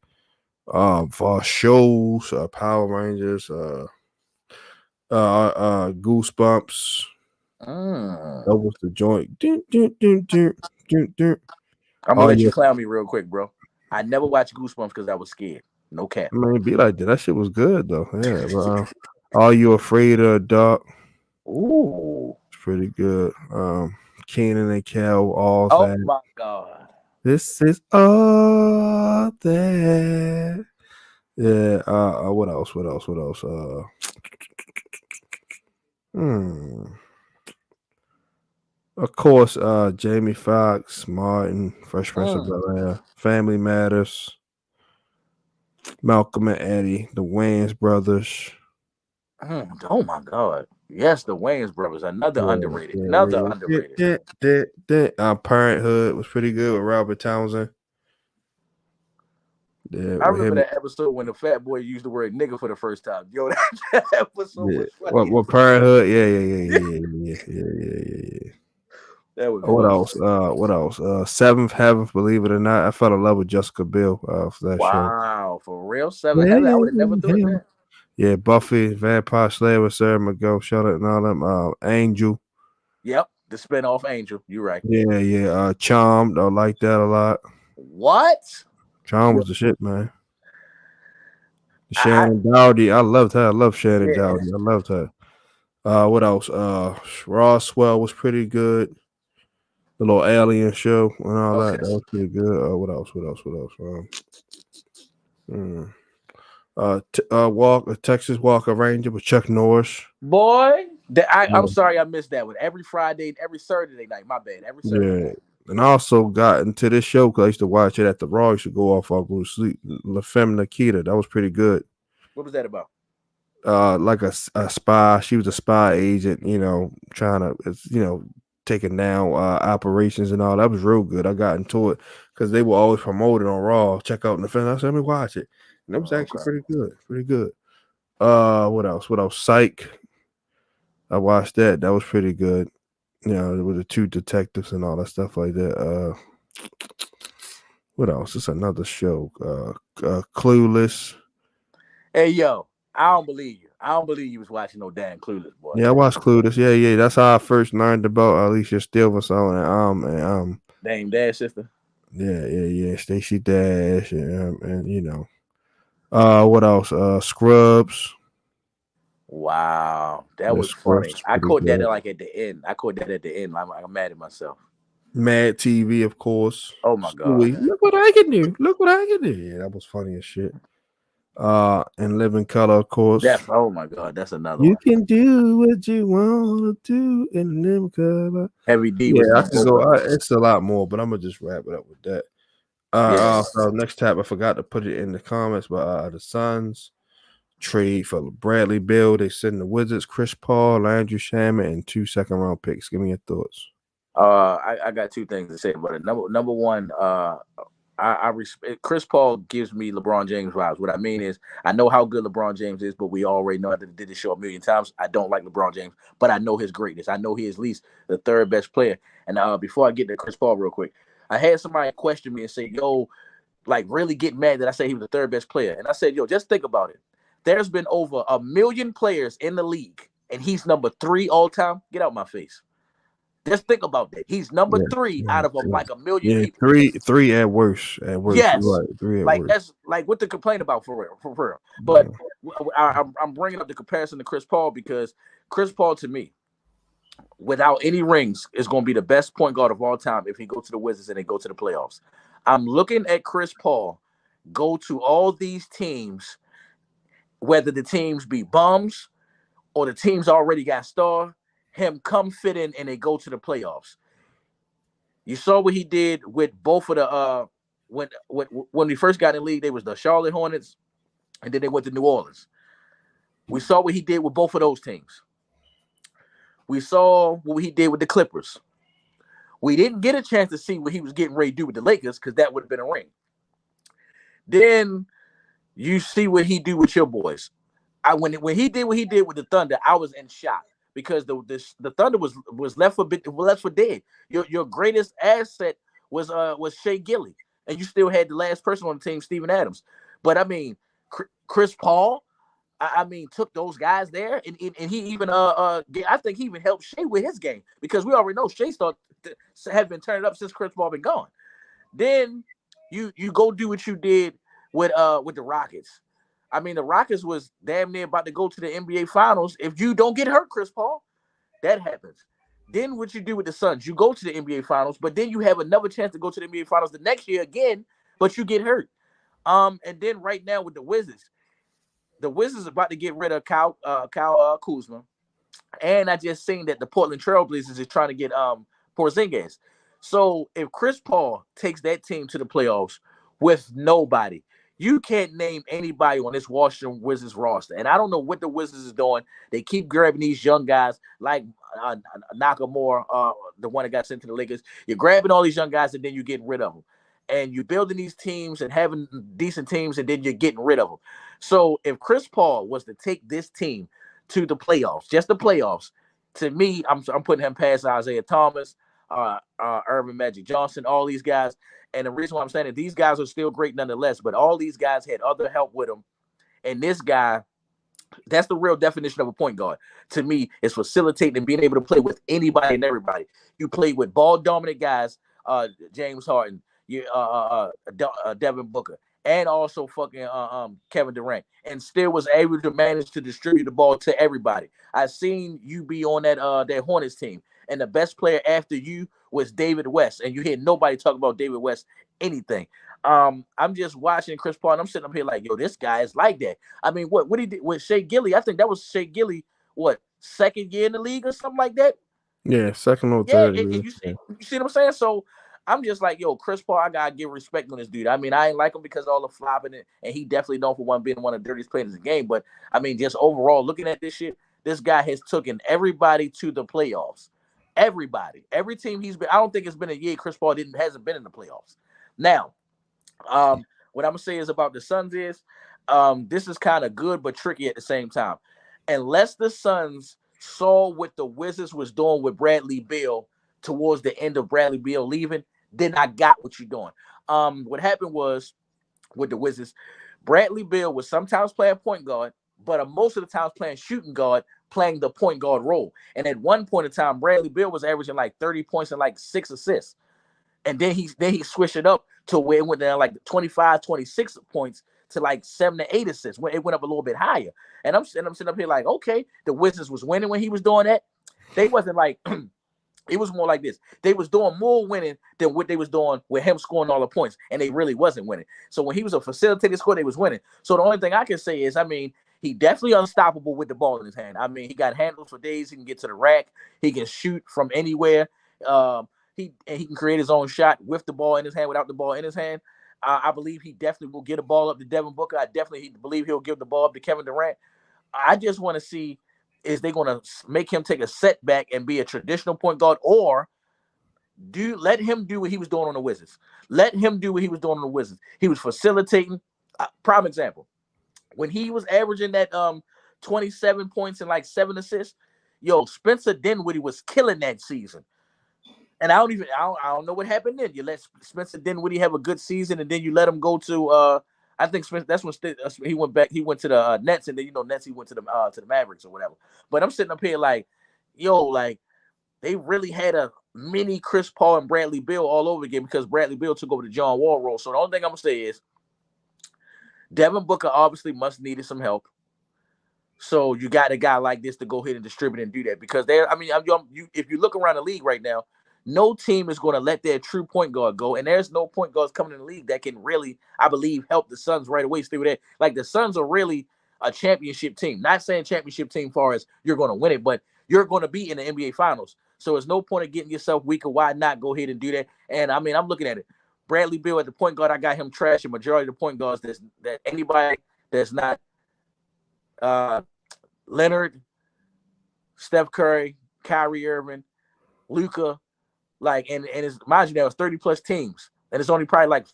for shows, Power Rangers, Goosebumps. That was the joint. I'm gonna let you clown me real quick, bro. I never watched Goosebumps because I was scared. No cap. I mean, it'd be like that. That shit was good though. Yeah, but, Are You Afraid of the Dark? Ooh, it's pretty good. Kenan and Kel, all oh that. My God, this is all that. Yeah. What else? Of course, Jamie Foxx, Martin, Fresh Prince of Bel-Air, Family Matters, Malcolm and Eddie, the Wayans brothers. Oh my God! Yes, the Wayans brothers, another underrated. Parenthood was pretty good with Robert Townsend. Yeah, I remember that episode when the fat boy used the word nigga for the first time. Yo, that episode was funny. What Parenthood? Yeah. That was what else? Seventh Heaven, believe it or not. I fell in love with Jessica Biel for that show. Wow, for real? Seventh Heaven? I would have never thought that. Yeah, Buffy, Vampire Slayer with Sarah McGill, Charlotte and all them. Angel. Yep, the spinoff Angel. You're right. Yeah. Charmed. I like that a lot. What? Charmed was the shit, man. Shannon Dowdy. I loved her. I love Shannon Dowdy. I loved her. What else? Roswell was pretty good. The little alien show and all that. That was pretty good. What else? Texas Walker Ranger with Chuck Norris. Boy, I'm sorry I missed that one. Every Friday, every Saturday night. My bad. Every Saturday night. And I also got into this show because I used to watch it at the Raw. I used to go off. I'll go to sleep. La Femme Nikita. That was pretty good. What was that about? Like a spy. She was a spy agent, trying to, taking down operations and all. That was real good. I got into it because they were always promoted on Raw. Check out the film. I said, let me watch it. And that was actually pretty good. What else? Psych. I watched that. That was pretty good. With the two detectives and all that stuff like that. What else? It's another show. Clueless. Hey, yo, I don't believe you. I don't believe you was watching no damn Clueless, boy. Yeah, I watched Clueless. Yeah. That's how I first learned about Alicia Silverstone and Dame Dash sister. Yeah. Stacey Dash and you know. What else? Scrubs. Wow, that Yeah, was Scrubs funny. is I pretty caught that good. like at the end. I'm mad at myself. Mad TV, of course. Oh my god. Stewie, look what I can do. Look what I can do. Yeah, that was funny as shit. And Living Color, of course. Oh my god, that's another You one. can do what you want to do in Living Color. Heavy D was Yeah, I in could both go. of them. It's a lot more, but I'm gonna just wrap it up with that. Yeah. So next tab, I forgot to put it in the comments, but the Suns trade for Bradley Beal. They send the Wizards Chris Paul, Landry Shamet, and 2 second-round picks. Give me your thoughts. I got two things to say about it. Number one, I respect Chris Paul gives me LeBron James vibes. What I mean is, I know how good LeBron James is, but we already know that did this show a million times. I don't like LeBron James, but I know his greatness. I know he is at least the third best player. And before I get to Chris Paul real quick, I had somebody question me and say, yo, like really get mad that I say he was the third best player. And I said, yo, just think about it. There's been over 1 million players in the league, and he's number 3 all time. Get out my face. Just think about that. He's number 3 out of like 1 million people. Three at worst. At worst, Yes, you're right. 3 at like worst. that's like what to complain about for real. But I'm bringing up the comparison to Chris Paul because Chris Paul, to me, without any rings, is going to be the best point guard of all time if he go to the Wizards and they go to the playoffs. I'm looking at Chris Paul go to all these teams, whether the teams be bums or the teams already got star, him come fit in and they go to the playoffs. You saw what he did with both of the when we first got in the league, they was the Charlotte Hornets, and then they went to New Orleans. We saw what he did with both of those teams. We saw what he did with the Clippers. We didn't get a chance to see what he was getting ready to do with the Lakers because that would have been a ring. Then you see what he do with your boys. When he did what he did with the Thunder, I was in shock because the Thunder was left for dead. Your greatest asset was Shea Gilly, and you still had the last person on the team, Steven Adams. But I mean, Chris Paul, I mean, took those guys there, and he even I think he even helped Shea with his game because we already know Shea have been turning up since Chris Paul been gone. Then you go do what you did with the Rockets. I mean, the Rockets was damn near about to go to the NBA Finals. If you don't get hurt, Chris Paul, that happens. Then what you do with the Suns, you go to the NBA Finals, but then you have another chance to go to the NBA Finals the next year again, but you get hurt. And then right now with the Wizards are about to get rid of Kyle Kuzma, and I just seen that the Portland Trailblazers is trying to get Porzingis. So if Chris Paul takes that team to the playoffs with nobody, you can't name anybody on this Washington Wizards roster. And I don't know what the Wizards is doing. They keep grabbing these young guys like Nakamura, the one that got sent to the Lakers. You're grabbing all these young guys and then you're getting rid of them. And you're building these teams and having decent teams and then you're getting rid of them. So if Chris Paul was to take this team to the playoffs, just the playoffs, to me, I'm putting him past Isaiah Thomas, Irvin Magic Johnson, all these guys. And the reason why I'm saying that these guys are still great nonetheless, but all these guys had other help with them. And this guy, that's the real definition of a point guard. To me, is facilitating and being able to play with anybody and everybody. You play with ball dominant guys, James Harden, Devin Booker, and also fucking Kevin Durant, and still was able to manage to distribute the ball to everybody. I seen you be on that Hornets team, and the best player after you was David West, and you hear nobody talk about David West anything. I'm just watching Chris Paul, and I'm sitting up here like, yo, this guy is like that. I mean, what he did with Shea Gilly, I think that was Shea Gilly, second year in the league or something like that? Yeah, second or Yeah, third. and you see what I'm saying? So I'm just like, yo, Chris Paul, I gotta give respect on this dude. I mean, I ain't like him because of all the flopping, and he definitely known for being one of the dirtiest players in the game. But I mean, just overall, looking at this shit, this guy has taken everybody to the playoffs. Everybody, every team he's been. I don't think it's been a year Chris Paul hasn't been in the playoffs. Now, what I'm gonna say is about the Suns is, this is kind of good but tricky at the same time. Unless the Suns saw what the Wizards was doing with Bradley Beal towards the end of Bradley Beal leaving, then I got what you're doing. What happened was with the Wizards, Bradley Beal was sometimes playing point guard, but most of the times playing shooting guard, playing the point guard role. And at one point in time, Bradley Beal was averaging like 30 points and like 6 assists. And then he switched it up to where it went down like 25, 26 points to like 7 to 8 assists. It went up a little bit higher. And I'm sitting up here like, okay, the Wizards was winning when he was doing that. They wasn't like it was more like this. They was doing more winning than what they was doing with him scoring all the points, and they really wasn't winning. So when he was a facilitated scorer, they was winning. So the only thing I can say is, I mean, he definitely unstoppable with the ball in his hand. I mean, he got handles for days. He can get to the rack. He can shoot from anywhere. He can create his own shot with the ball in his hand, without the ball in his hand. I believe he definitely will get a ball up to Devin Booker. I definitely believe he'll give the ball up to Kevin Durant. I just want to see, is they going to make him take a setback and be a traditional point guard, or let him do what he was doing on the Wizards. Let him do what he was doing on the Wizards. He was facilitating. Prime example, when he was averaging that 27 points and like 7 assists, Spencer Dinwiddie was killing that season. And I don't know what happened then. You let Spencer Dinwiddie have a good season, and then you let him go to I think Spencer, that's when he went back. He went to the Nets, and then Nets he went to the Mavericks or whatever. But I'm sitting up here like, like they really had a mini Chris Paul and Bradley Beal all over again, because Bradley Beal took over the John Wall role. So the only thing I'm gonna say is, Devin Booker obviously must needed some help. So you got a guy like this to go ahead and distribute and do that, because if you look around the league right now, no team is going to let their true point guard go, and there's no point guards coming in the league that can really, I believe, help the Suns right away. Stay with that. Like, the Suns are really a championship team. Not saying championship team far as you're going to win it, but you're going to be in the NBA Finals. So there's no point of getting yourself weaker. Why not go ahead and do that? And I mean, I'm looking at it. Bradley Beal at the point guard, I got him trashing majority of the point guards. That anybody that's not Leonard, Steph Curry, Kyrie Irving, Luka. Like, and it's, mind you, there was 30 plus teams, and it's only probably like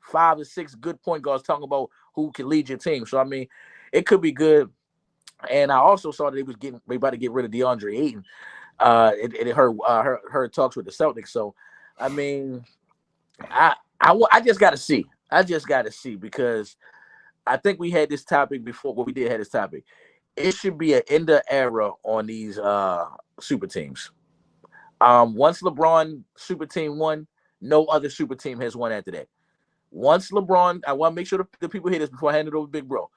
5 or 6 good point guards talking about who can lead your team. So I mean, it could be good. And I also saw that they about to get rid of DeAndre Ayton. It heard talks with the Celtics. So I mean, I just got to see. I just got to see, because I think we had this topic before. Well, we did have this topic. It should be an end of era on these super teams. Once LeBron super team won, no other super team has won after that. Once LeBron, I want to make sure the people hear this before I hand it over to Big Bro.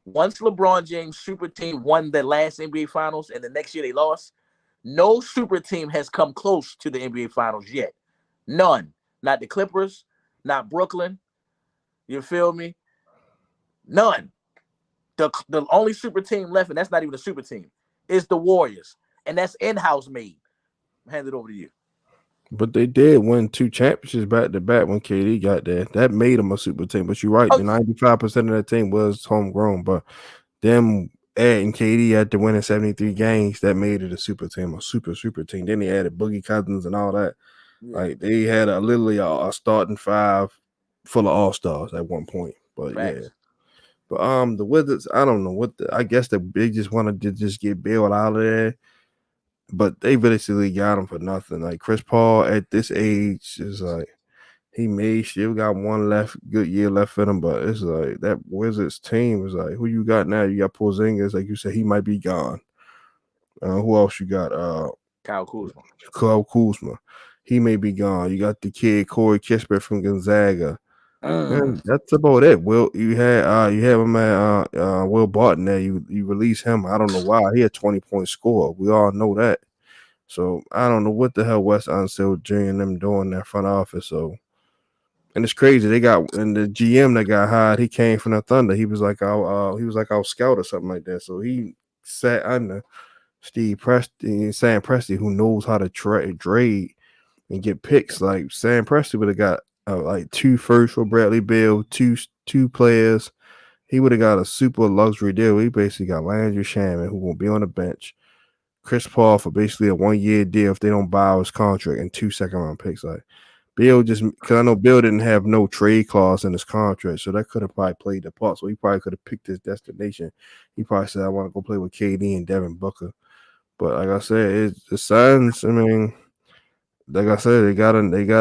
Once LeBron James super team won the last NBA Finals, and the next year they lost, no super team has come close to the NBA Finals yet. None. Not the Clippers, not Brooklyn. You feel me? None. The only super team left, and that's not even a super team, is the Warriors, and that's in-house made. Hand it over to you. But they did win 2 championships back to back when KD got there. That made them a super team. But you're right, the 95% of that team was homegrown. But them adding KD after winning 73 games, that made it a super team, a super team. Then they added Boogie Cousins and all that. Yeah. Like, they had literally a starting 5 full of all-stars at one point. But Facts. Yeah. But the Wizards, I don't know I guess they just wanted to just get Bill out of there. But they basically got him for nothing. Like, Chris Paul at this age is like, he still got one good year left in him, but it's like that Wizards team is like, who you got now? You got Porzingis, like you said, he might be gone. Who else you got? Kyle Kuzma. Kyle Kuzma, he may be gone. You got the kid Corey Kispert from Gonzaga. And that's about it. Will you have a man Will Barton there? You release him. I don't know why. He had 20-point score. We all know that. So I don't know what the hell Wes Unseld Jr. and them doing in their front office. So, and it's crazy. They got, and the GM that got hired, he came from the Thunder. He was like our scout or something like that. So he sat under Sam Presti, who knows how to trade and get picks. Like, Sam Presti would have got like 2 firsts for Bradley Beal, two players. He would have got a super luxury deal. He basically got Landry Shamet, who will be on the bench. Chris Paul for basically a 1-year deal if they don't buy his contract, and 2 second-round picks. Like, Bill just, because I know Bill didn't have no trade clause in his contract, so that could have probably played the part. So he probably could have picked his destination. He probably said, I want to go play with KD and Devin Booker. But like I said, the Suns, I mean, like I said, they got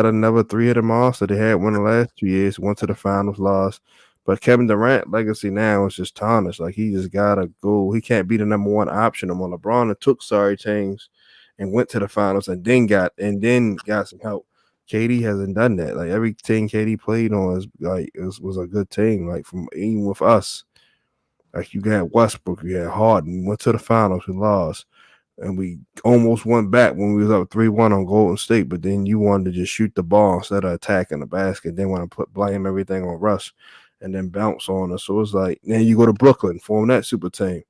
another 3-hitter monster. They had one the last 2 years, went to the finals, lost. But Kevin Durant legacy now is just tarnished. Like he just gotta go. He can't be the number one option no more. LeBron took sorry teams and went to the finals and then got some help. KD hasn't done that. Like every team KD played on is like was a good team. Like from even with us, like you got Westbrook, you had Harden, went to the finals, we lost, and we almost went back when we was up 3-1 on Golden State. But then you wanted to just shoot the ball instead of attacking the basket. Then want to blame everything on Russ, and then bounce on us. So it's like then you go to Brooklyn, form that super team.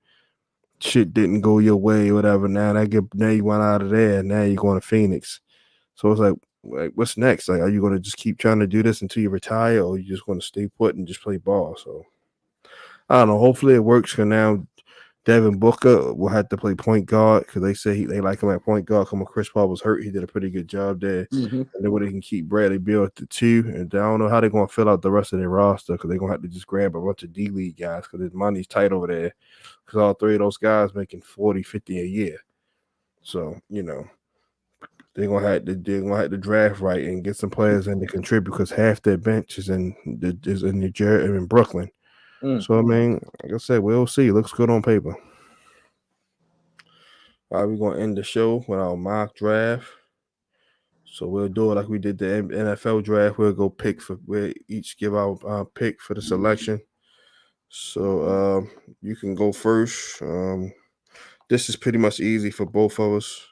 Shit didn't go your way, whatever. Now you went out of there. Now you're going to Phoenix. So it's like what's next? Like, are you going to just keep trying to do this until you retire, or you just going to stay put and just play ball? So I don't know. Hopefully it works. Because now Devin Booker will have to play point guard because they say they like him at point guard. Come on, Chris Paul was hurt. He did a pretty good job there. Mm-hmm. And then they can keep Bradley Beal at the 2. And I don't know how they're going to fill out the rest of their roster because they're going to have to just grab a bunch of D-League guys because his money's tight over there. Because all 3 of those guys making 40, 50 a year. So, they're gonna have to draft right and get some players in to contribute because half their bench is in New Jersey and in Brooklyn. So I mean, like I said, we'll see. It looks good on paper. All right, we're gonna end the show with our mock draft. So we'll do it like we did the NFL draft. We'll each give our pick for the selection. So you can go first. This is pretty much easy for both of us.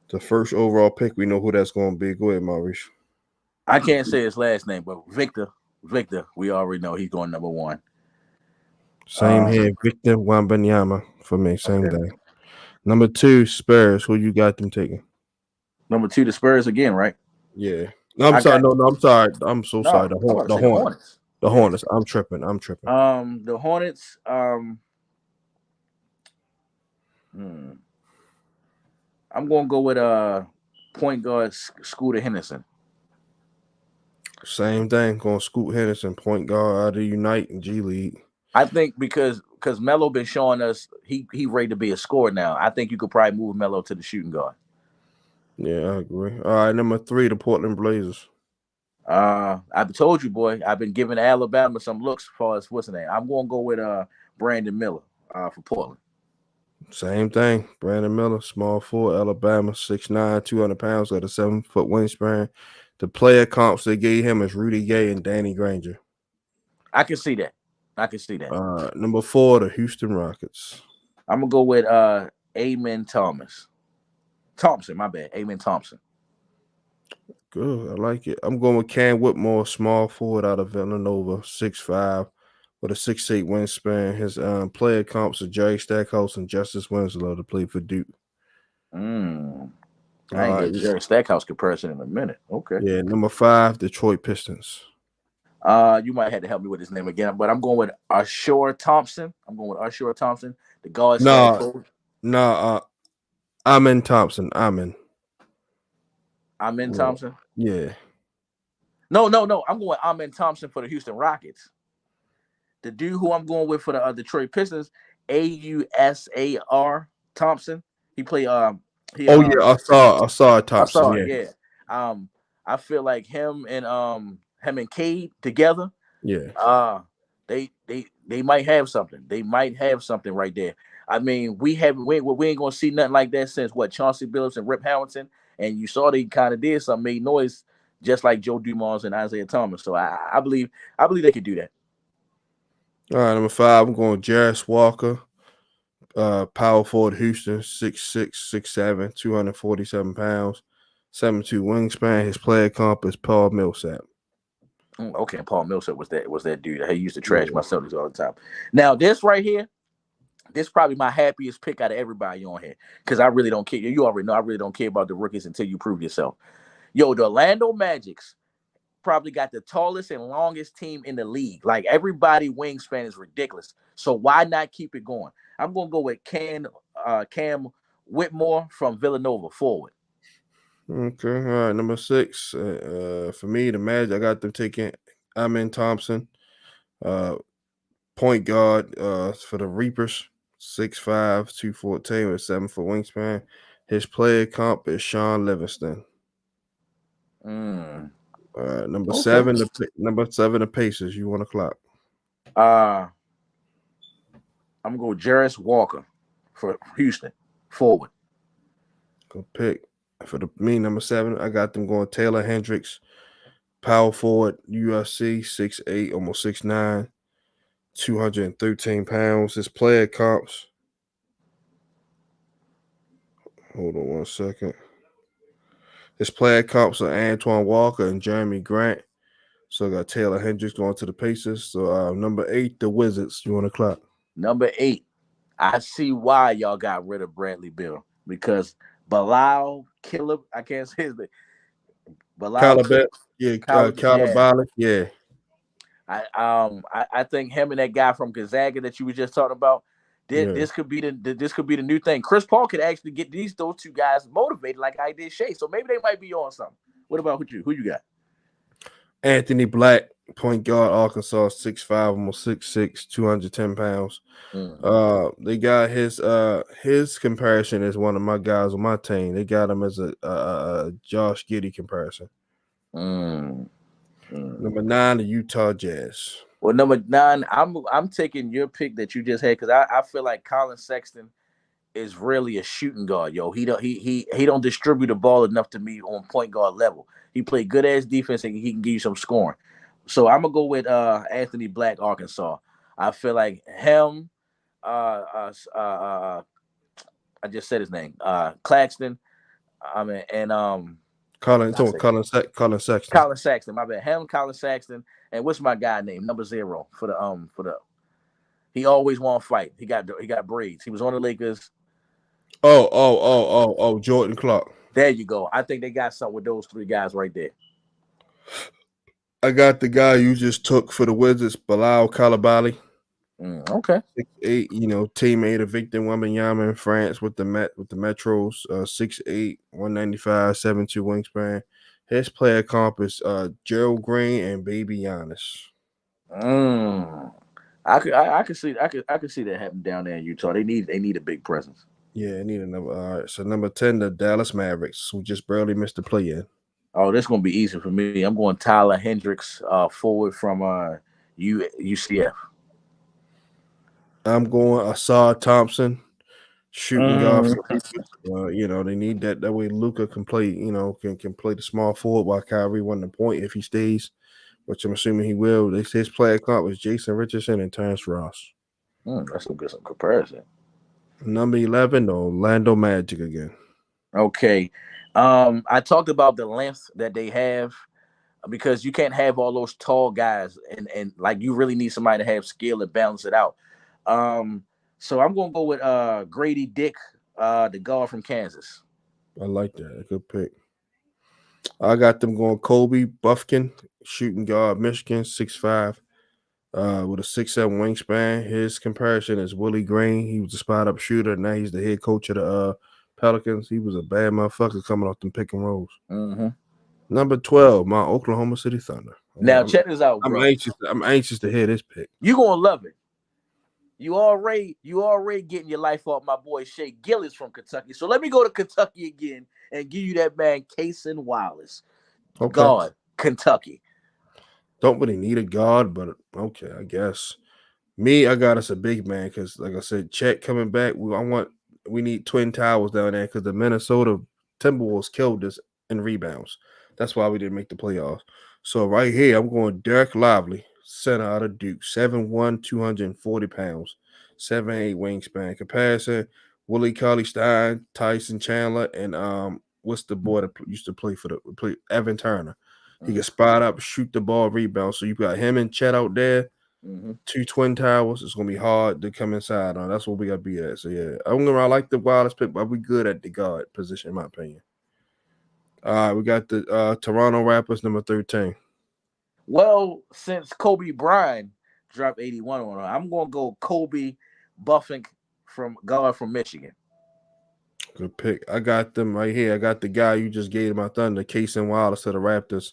The first overall pick, we know who that's going to be. Go ahead, Maurice. I can't say his last name, but Victor, we already know he's going number 1. Same here, Victor Wembanyama for me. Same thing. Number 2, Spurs. Who you got them taking? Number 2, the Spurs again, right? Yeah. No, I'm sorry. I'm sorry. I'm so sorry. The Hornets. The Hornets. I'm tripping. The Hornets. I'm gonna go with point guard Scooter Henderson. Same thing. Going Scoot Henderson, point guard out of Unite and G League. I think because Melo been showing us he ready to be a scorer now. I think you could probably move Melo to the shooting guard. Yeah, I agree. All right, number 3, the Portland Blazers. I've told you, boy. I've been giving Alabama some looks as far as what's the name. I'm gonna go with Brandon Miller for Portland. Same thing. Brandon Miller, small forward, Alabama, 6'9", 200 pounds, got a 7-foot wingspan. The player comps they gave him is Rudy Gay and Danny Granger. I can see that. Number 4, the Houston Rockets. I'm gonna go with Amen Thompson, my bad. Amen Thompson. Good. I like it. I'm going with Cam Whitmore, small forward out of Villanova, 6'5", with a 6'8" wingspan. His player comps are Jerry Stackhouse and Justice Winslow to play for Duke. I ain't get Jerry Stackhouse comparison in a minute. Okay. Yeah, number 5, Detroit Pistons. You might have to help me with his name again, but I'm going with Ashore Thompson. The guard. Amen Thompson. Amen Thompson. Yeah. No. I'm going with Amen Thompson for the Houston Rockets. The dude who I'm going with for the Detroit Pistons, Ausar Thompson. He played. I saw Thompson. Yeah. I feel like him and Cade together. Yeah. They might have something. They might have something right there. I mean, we ain't gonna see nothing like that since Chauncey Billups and Rip Hamilton, and you saw they kind of did something, made noise, just like Joe Dumars and Isaiah Thomas. So I believe they could do that. All right, number 5, I'm going Jarris Walker, power forward, Houston, 6'6", 6'7", 247 pounds, 7'2" wingspan. His player comp is Paul Millsap. Okay, Paul Millsap was that dude. He used to trash my Celtics all the time. Now this right here, this is probably my happiest pick out of everybody on here because I really don't care. You already know I really don't care about the rookies until you prove yourself. The Orlando Magic's probably got the tallest and longest team in the league. Like everybody wingspan is ridiculous. So why not keep it going? I'm gonna go with Cam Whitmore from Villanova forward. Okay, all right. Number 6, for me, the Magic, I got them taking Amen Thompson, point guard for the Reapers, 6'5", 214 with 7-foot wingspan. His player comp is Sean Livingston. Number Okay. seven, the Pacers. You want to clock? I'm gonna go Jarris Walker for Houston forward. Go pick for me. Number 7, I got them going Taylor Hendricks, power forward, UFC, 6'8", almost 6'9", 213 pounds. His player comps. Hold on one second. His player comps are Antoine Walker and Jeremy Grant. So I got Taylor Hendricks going to the Pacers. So number 8, the Wizards. You want to clock? Number 8. I see why y'all got rid of Bradley Beal because Bilal Killer. I can't say his name. Bilal Calabet. Yeah, Yeah. Calabalik. Yeah. I think him and that guy from Gonzaga that you were just talking about. Yeah. This could be the new thing. Chris Paul could actually get those two guys motivated like I did Shea. So maybe they might be on something. What about who you got? Anthony Black, point guard, Arkansas, 6'5", almost 6'6", 210 pounds. They got his comparison is one of my guys on my team. They got him as a Josh Giddey comparison. Number 9, the Utah Jazz. Well, number 9, I'm taking your pick that you just had because I feel like Colin Sexton is really a shooting guard, yo. He don't distribute the ball enough to me on point guard level. He played good ass defense and he can give you some scoring. So I'm gonna go with Anthony Black, Arkansas. I feel like him. I just said his name. Claxton. I mean, and Colin Sexton. Colin Sexton. My bad. Him, Colin Sexton, and what's my guy name? Number 0 for the. He always want to fight. He got braids. He was on the Lakers. Jordan Clark. There you go. I think they got something with those 3 guys right there. I got the guy you just took for the Wizards, Bilal Coulibaly. Okay. 6'8", teammate of Victor Wembanyama in France with the Metros. 6'8", 195, 7'2" wingspan. His player comp is Gerald Green and Baby Giannis. I could see that happen down there in Utah. They need a big presence. Yeah, they need another. All right, so number 10, the Dallas Mavericks, who just barely missed the play-in. Oh, this is gonna be easy for me. I'm going Tyler Hendricks, forward from UCF. I'm going Asar Thompson, shooting guard. They need that. That way, Luka can play. Can play the small forward while Kyrie won the point if he stays, which I'm assuming he will. His player comp was Jason Richardson and Terrence Ross. That's some comparison. Number 11, the Orlando Magic again. Okay. I talked about the length that they have because you can't have all those tall guys and like you really need somebody to have skill and balance it out. So I'm gonna go with Grady Dick, the guard from Kansas. I like that. Good pick. I got them going Kobe Buffkin, shooting guard, Michigan, 6'5", with a 6'7" wingspan. His comparison is Willie Green. He was a spot-up shooter. Now he's the head coach of the Pelicans. He was a bad motherfucker coming off them pick and rolls. Number 12, my Oklahoma City Thunder. Now check this out, bro. I'm anxious to hear this pick. You're gonna love it. You already getting your life off my boy Shea Gillis from Kentucky. So let me go to Kentucky again and give you that man Cason Wallace. Okay. Guard, Kentucky. Don't really need a guard, but okay, I guess. Me, I got us a big man because, like I said, Chet coming back. We need twin towers down there because the Minnesota Timberwolves killed us in rebounds. That's why we didn't make the playoffs. So right here, I'm going Derek Lively, center out of Duke, 7'1", 240 pounds, 7'8" wingspan. Comparison, Willie Cauley-Stein, Tyson Chandler, and what's the boy that used to play Evan Turner. He can spot up, shoot the ball, rebound. So you got him and Chet out there. 2 twin towers. It's gonna be hard to come inside on. That's what we gotta be at. So yeah, I like the wildest pick, but we good at the guard position, in my opinion. All right, we got the Toronto Raptors, number 13. Well, since Kobe Bryant dropped 81 on her, I'm gonna go Kobe Buffink from Michigan. Good pick. I got them right here. I got the guy you just gave my thunder, Cason Wallace to the Raptors.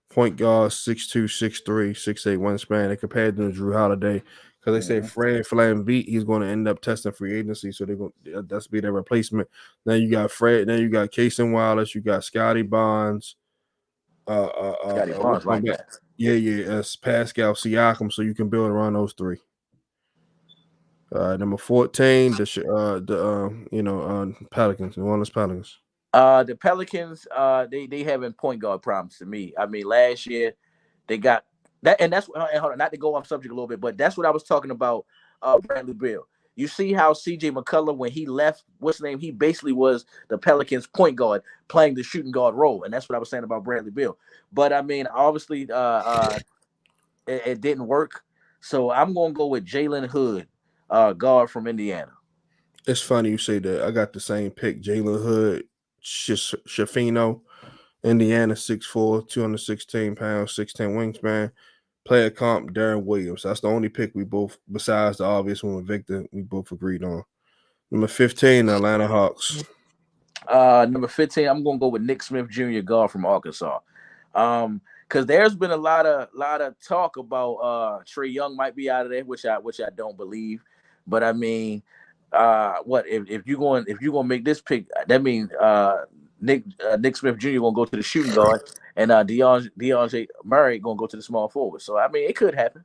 Point guard, 6'2", 6'3", 6'8", wingspan. They compared them to Drew Holiday because they say Fred VanVleet, he's going to end up testing free agency, so that's be their replacement. Then you got Fred. Then you got Cason Wallace. You got Scotty Barnes. Scotty Barnes like that. Yeah, it's Pascal Siakam, so you can build around those three. Number 14, Pelicans, New Orleans Pelicans. The Pelicans, they having point guard problems to me. I mean, last year they got that, and that's hold on, not to go off subject a little bit, but that's what I was talking about. Bradley Beal. You see how CJ McCullough, when he left, what's his name? He basically was the Pelicans point guard playing the shooting guard role, and that's what I was saying about Bradley Beal. But I mean, obviously, it didn't work. So I'm gonna go with Jalen Hood, guard from Indiana. It's funny you say that. I got the same pick, Jalen Hood, Shafino, Indiana, 6'4", 216 pounds, 6'10 wingspan. Player comp, Darren Williams. That's the only pick we both, besides the obvious one with Victor, we both agreed on. Number 15, the Atlanta Hawks. Number 15, I'm gonna go with Nick Smith Jr., guard from Arkansas. Because there's been a lot of talk about Trae Young might be out of there, which I don't believe. But I mean, what if you're gonna make this pick? That means Nick Smith Jr. gonna go to the shooting guard, and DeAndre Murray gonna go to the small forward. So I mean, it could happen.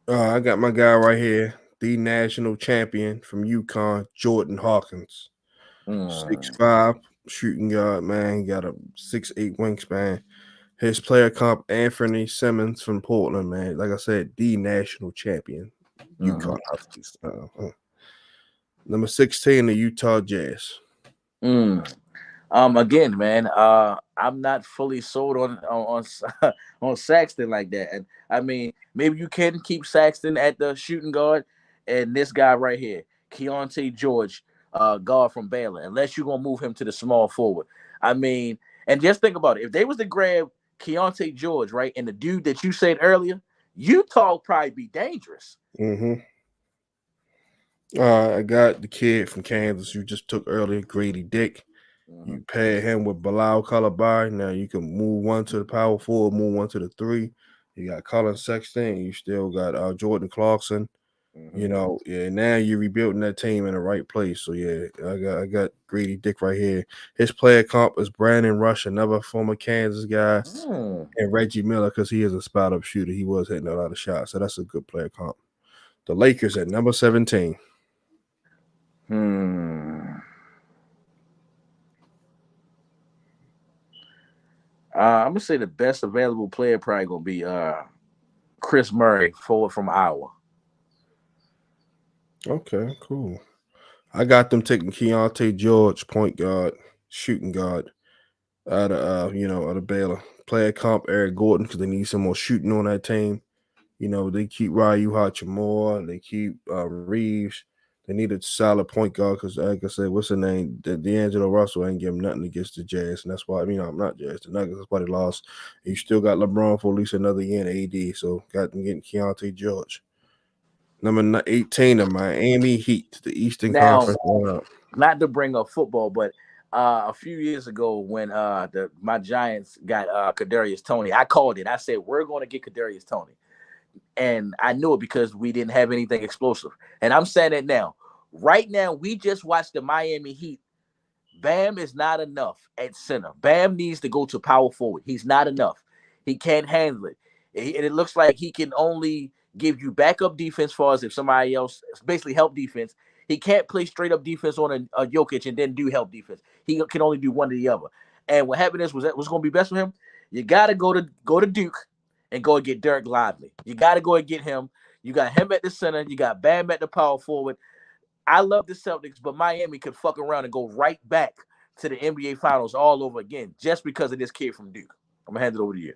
I got my guy right here, the national champion from UConn, Jordan Hawkins. 6'5", shooting guard, man. He got a 6'8" wingspan. His player comp, Anthony Simmons from Portland, man. Like I said, the national champion, UConn Huskies. Number 16, the Utah Jazz. Again, man, I'm not fully sold on Saxton like that. And I mean, maybe you can keep Saxton at the shooting guard, and this guy right here, Keontae George, guard from Baylor, unless you're gonna move him to the small forward. I mean, and just think about it. If they was to grab Keontae George, right, and the dude that you said earlier, Utah would probably be dangerous. I got the kid from Kansas you just took earlier, Grady Dick. You pair him with Bilal Coulibaly. Now you can move one to the power forward, move one to the 3. You got Colin Sexton. You still got Jordan Clarkson. You know, yeah. Now you're rebuilding that team in the right place. So yeah, I got Grady Dick right here. His player comp is Brandon Rush, another former Kansas guy, and Reggie Miller because he is a spot up shooter. He was hitting a lot of shots, so that's a good player comp. The Lakers at number 17. I'm gonna say the best available player probably gonna be Chris Murray, forward from Iowa. Okay, cool. I got them taking Keontae George, point guard, shooting guard, out of out of Baylor. Player comp Eric Gordon because they need some more shooting on that team. You know, they keep Ryu Hachimura, they keep Reeves. They need a solid point guard because, like I said, what's the name? D'Angelo Russell ain't giving nothing against the Jazz, and that's why I'm not Jazz. The Nuggets, that's why they lost. And you still got LeBron for at least another year in AD, so got them getting Keontae George. Number 18, the Miami Heat, the Eastern Conference. Not to bring up football, but a few years ago when my Giants got Kadarius Toney, I called it. I said we're going to get Kadarius Toney. And I knew it because we didn't have anything explosive. And I'm saying it now. Right now, we just watched the Miami Heat. Bam is not enough at center. Bam needs to go to power forward. He's not enough. He can't handle it. And it looks like he can only give you backup defense for us if somebody else, basically help defense. He can't play straight up defense on a Jokic and then do help defense. He can only do one or the other. And what happened is, what's going to be best for him? You got to go to Duke and go and get Derek Lively. You got to go and get him. You got him at the center. You got Bam at the power forward. I love the Celtics, but Miami could fuck around and go right back to the NBA Finals all over again just because of this kid from Duke. I'm going to hand it over to you.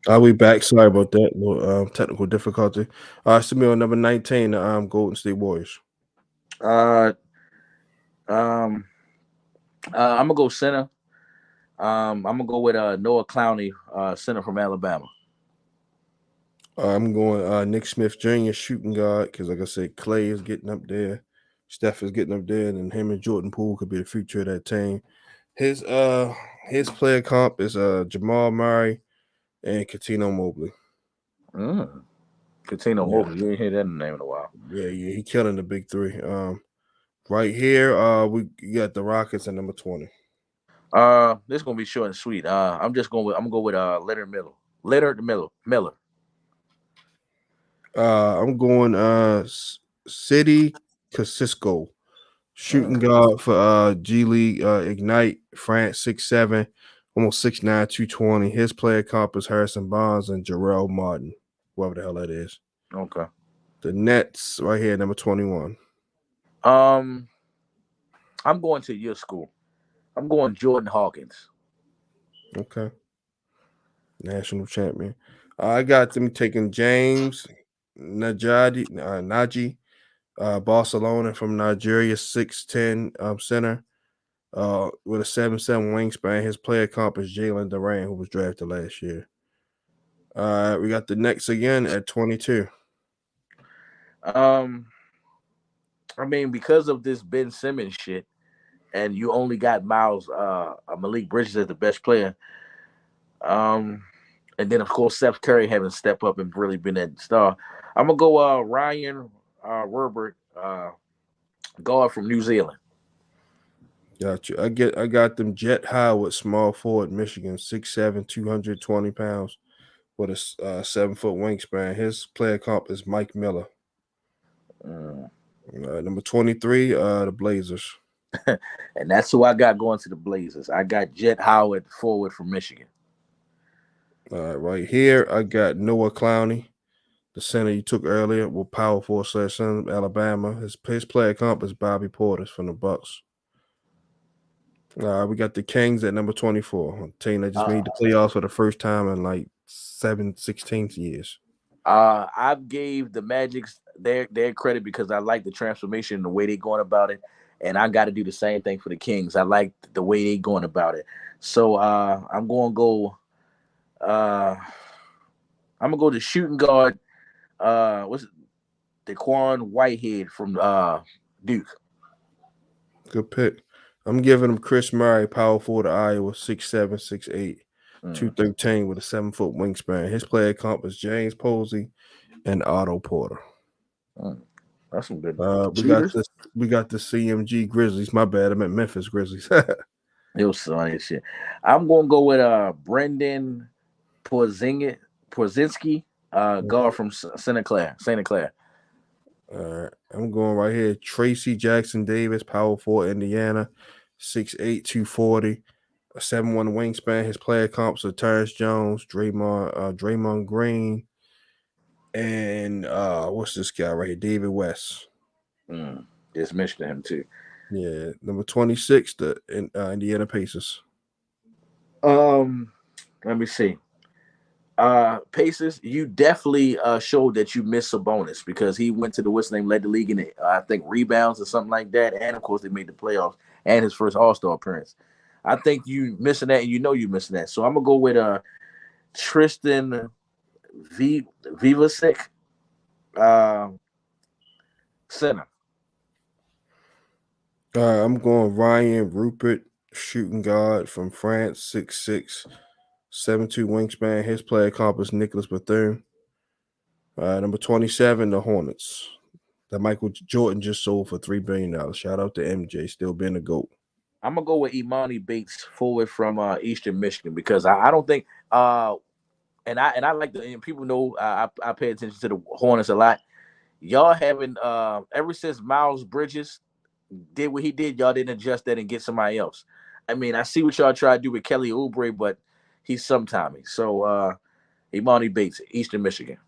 Are we back? Sorry about that. Little technical difficulty. Samir, number 19, Golden State Warriors. Uh, um, I'm gonna go center. I'm gonna go with Noah Clowney, center from Alabama. I'm going Nick Smith Jr. shooting guard because, like I said, Clay is getting up there, Steph is getting up there, and him and Jordan Poole could be the future of that team. His his player comp is Jamal Murray and Katino Mobley. Catino Yeah, Mobley. You ain't hear that name in a while. yeah, he killing the big three. Right here, we got the Rockets at number 20. This is gonna be short and sweet. I'm gonna go with Leonard Miller. Leonard Miller. I'm going City Casisco. Shooting guard for G League Ignite, France, 6'7", almost 6'9", 220. His player comp is Harrison Barnes and Jarrell Martin, whoever the hell that is. Okay. The Nets right here, number 21. Um, I'm going to your school. I'm going Jordan Hawkins. Okay. National champion. I got them taking James Naji, Barcelona from Nigeria, 6'10", center. With a 7'7" wingspan. His player comp is Jalen Durant, who was drafted last year. We got the Knicks again at 22. Um, I mean, because of this Ben Simmons shit, and you only got Malik Bridges as the best player. And then of course Seth Curry having stepped up and really been that star. I'm gonna go Ryan Herbert, guard from New Zealand. Got you. I got them Jet Howard, small forward, Michigan, 6'7", 220 pounds, with a 7-foot wingspan. His player comp is Mike Miller. Number 23, the Blazers. And that's who I got going to the Blazers. I got Jet Howard, forward from Michigan. Right here, I got Noah Clowney, the center you took earlier, with power forward / center, Alabama. His player comp is Bobby Portis from the Bucks. We got the Kings at number 24. A team that just made the playoffs for the first time in like 16 years. I gave the Magics their credit because I like the transformation and the way they're going about it. And I got to do the same thing for the Kings. I like the way they're going about it. So I'm going to go. I'm gonna go to shooting guard. What's it? Daquan Whitehead from Duke. Good pick. I'm giving him Chris Murray, power forward to Iowa, 6'7", 6'8", 213 with a 7-foot wingspan. His player comp is James Posey and Otto Porter. That's some good. We got the CMG Grizzlies. My bad, I meant Memphis Grizzlies. It was funny as shit. I'm gonna go with Brendan Porzinski, guard from Santa Clara. All right, I'm going right here. Tracy Jackson Davis, power forward, Indiana, 6'8", 240, a 7'1" wingspan. His player comps are Terrence Jones, Draymond Green, and what's this guy right here? David West. Just mentioned him too. Yeah, number 26, the Indiana Pacers. Let me see. Pacers, you definitely showed that you missed Sabonis because he went to the what's name, led the league in I think rebounds or something like that, and of course they made the playoffs and his first All-Star appearance. I think you missing that, and you know you missing that. So I'm gonna go with Tristan Vivasek, center. I'm going Ryan Rupert, shooting guard from France, 6'6", 7'2" wingspan. His player comp is Nicholas Bethune. Number 27, the Hornets. That Michael Jordan just sold for $3 billion. Shout out to MJ, still being a GOAT. I'm gonna go with Imani Bates, forward from Eastern Michigan, because I don't think and I like the, and people know I pay attention to the Hornets a lot. Y'all haven't ever since Miles Bridges did what he did, y'all didn't adjust that and get somebody else. I mean, I see what y'all try to do with Kelly Oubre, but he's sometimey. So Imani Bates, Eastern Michigan.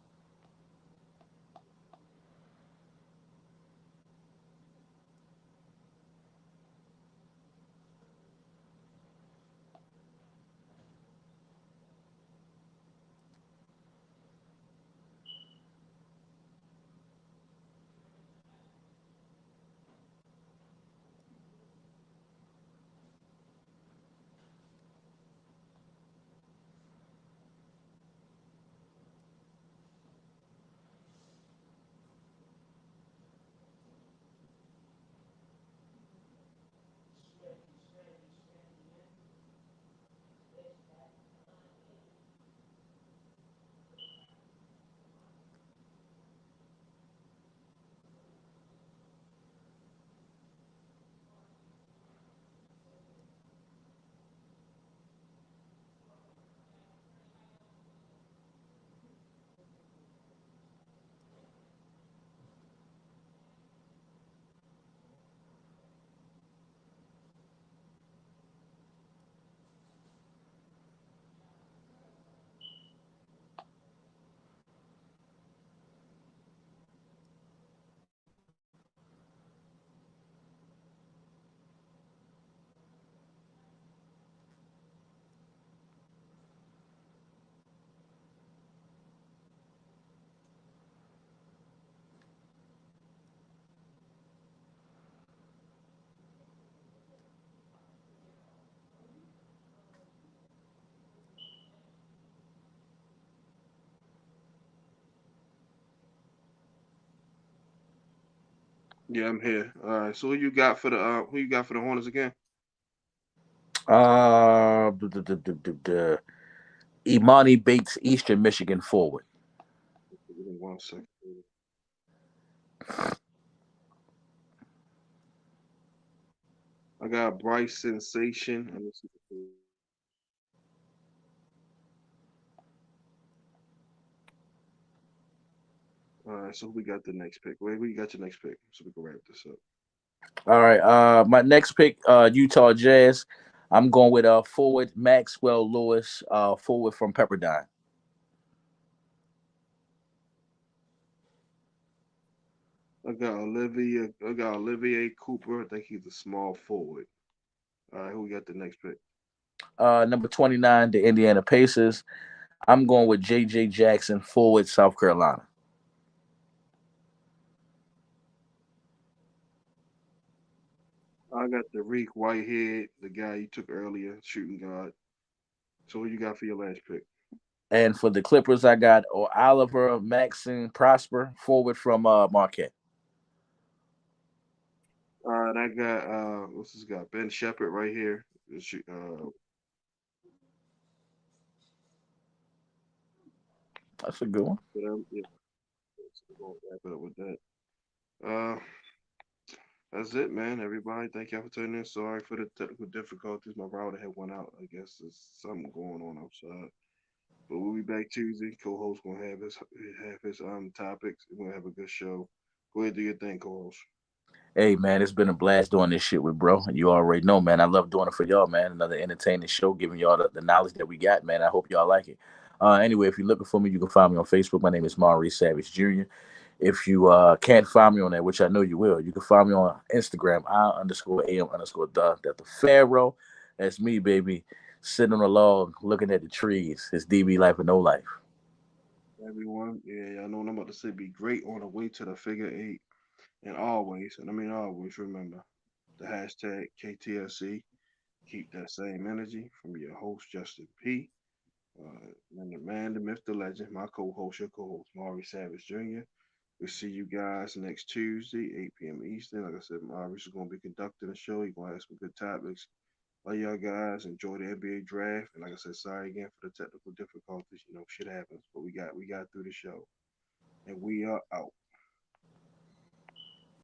Yeah, I'm here. All right. So who you got for the Hornets again? Imani Bates, Eastern Michigan forward. Give me 1 second. I got Bryce Sensation. Let me see. All right. So we got the next pick. Wait, we got your next pick. So we can wrap this up. All right. My next pick, Utah Jazz. I'm going with forward Maxwell Lewis, forward from Pepperdine. I got Olivier Cooper. I think he's a small forward. All right. Who we got the next pick? Number 29, the Indiana Pacers. I'm going with J.J. Jackson, forward South Carolina. I got the Reek Whitehead, the guy you took earlier, shooting guard. So who you got for your last pick? And for the Clippers, I got Oliver Maxon Prosper, forward from Marquette. All right, I got what's this guy? Ben Shepherd right here. That's a good one. Yeah, so we're gonna wrap it up with that. Uh, that's it, man. Everybody, thank y'all for tuning in. Sorry for the technical difficulties. My router had went out. I guess there's something going on outside. But we'll be back Tuesday. Co-host gonna have his topics. We're gonna have a good show. Go ahead, do your thing, co-host. Hey man, it's been a blast doing this shit with bro. You already know, man. I love doing it for y'all, man. Another entertaining show, giving y'all the knowledge that we got, man. I hope y'all like it. Anyway, if you're looking for me, you can find me on Facebook. My name is Maurice Savage Jr. If you can't find me on that, which I know you will, you can find me on Instagram, I_am_the. That's the Pharaoh. That's me, baby. Sitting on a log, looking at the trees. It's DB life or no life. Everyone, yeah, I know what I'm about to say. Be great on the way to the figure eight. And always, and I mean always, remember the hashtag KTLC. Keep that same energy from your host, Justin P. And the man, the myth, the legend, my co-host, your co-host, Maurice Savage Jr. We'll see you guys next Tuesday, 8 p.m. Eastern. Like I said, Maurice is going to be conducting the show. He's going to have some good topics. Love y'all guys. Enjoy the NBA draft. And like I said, sorry again for the technical difficulties. You know, shit happens. But we got through the show. And we are out.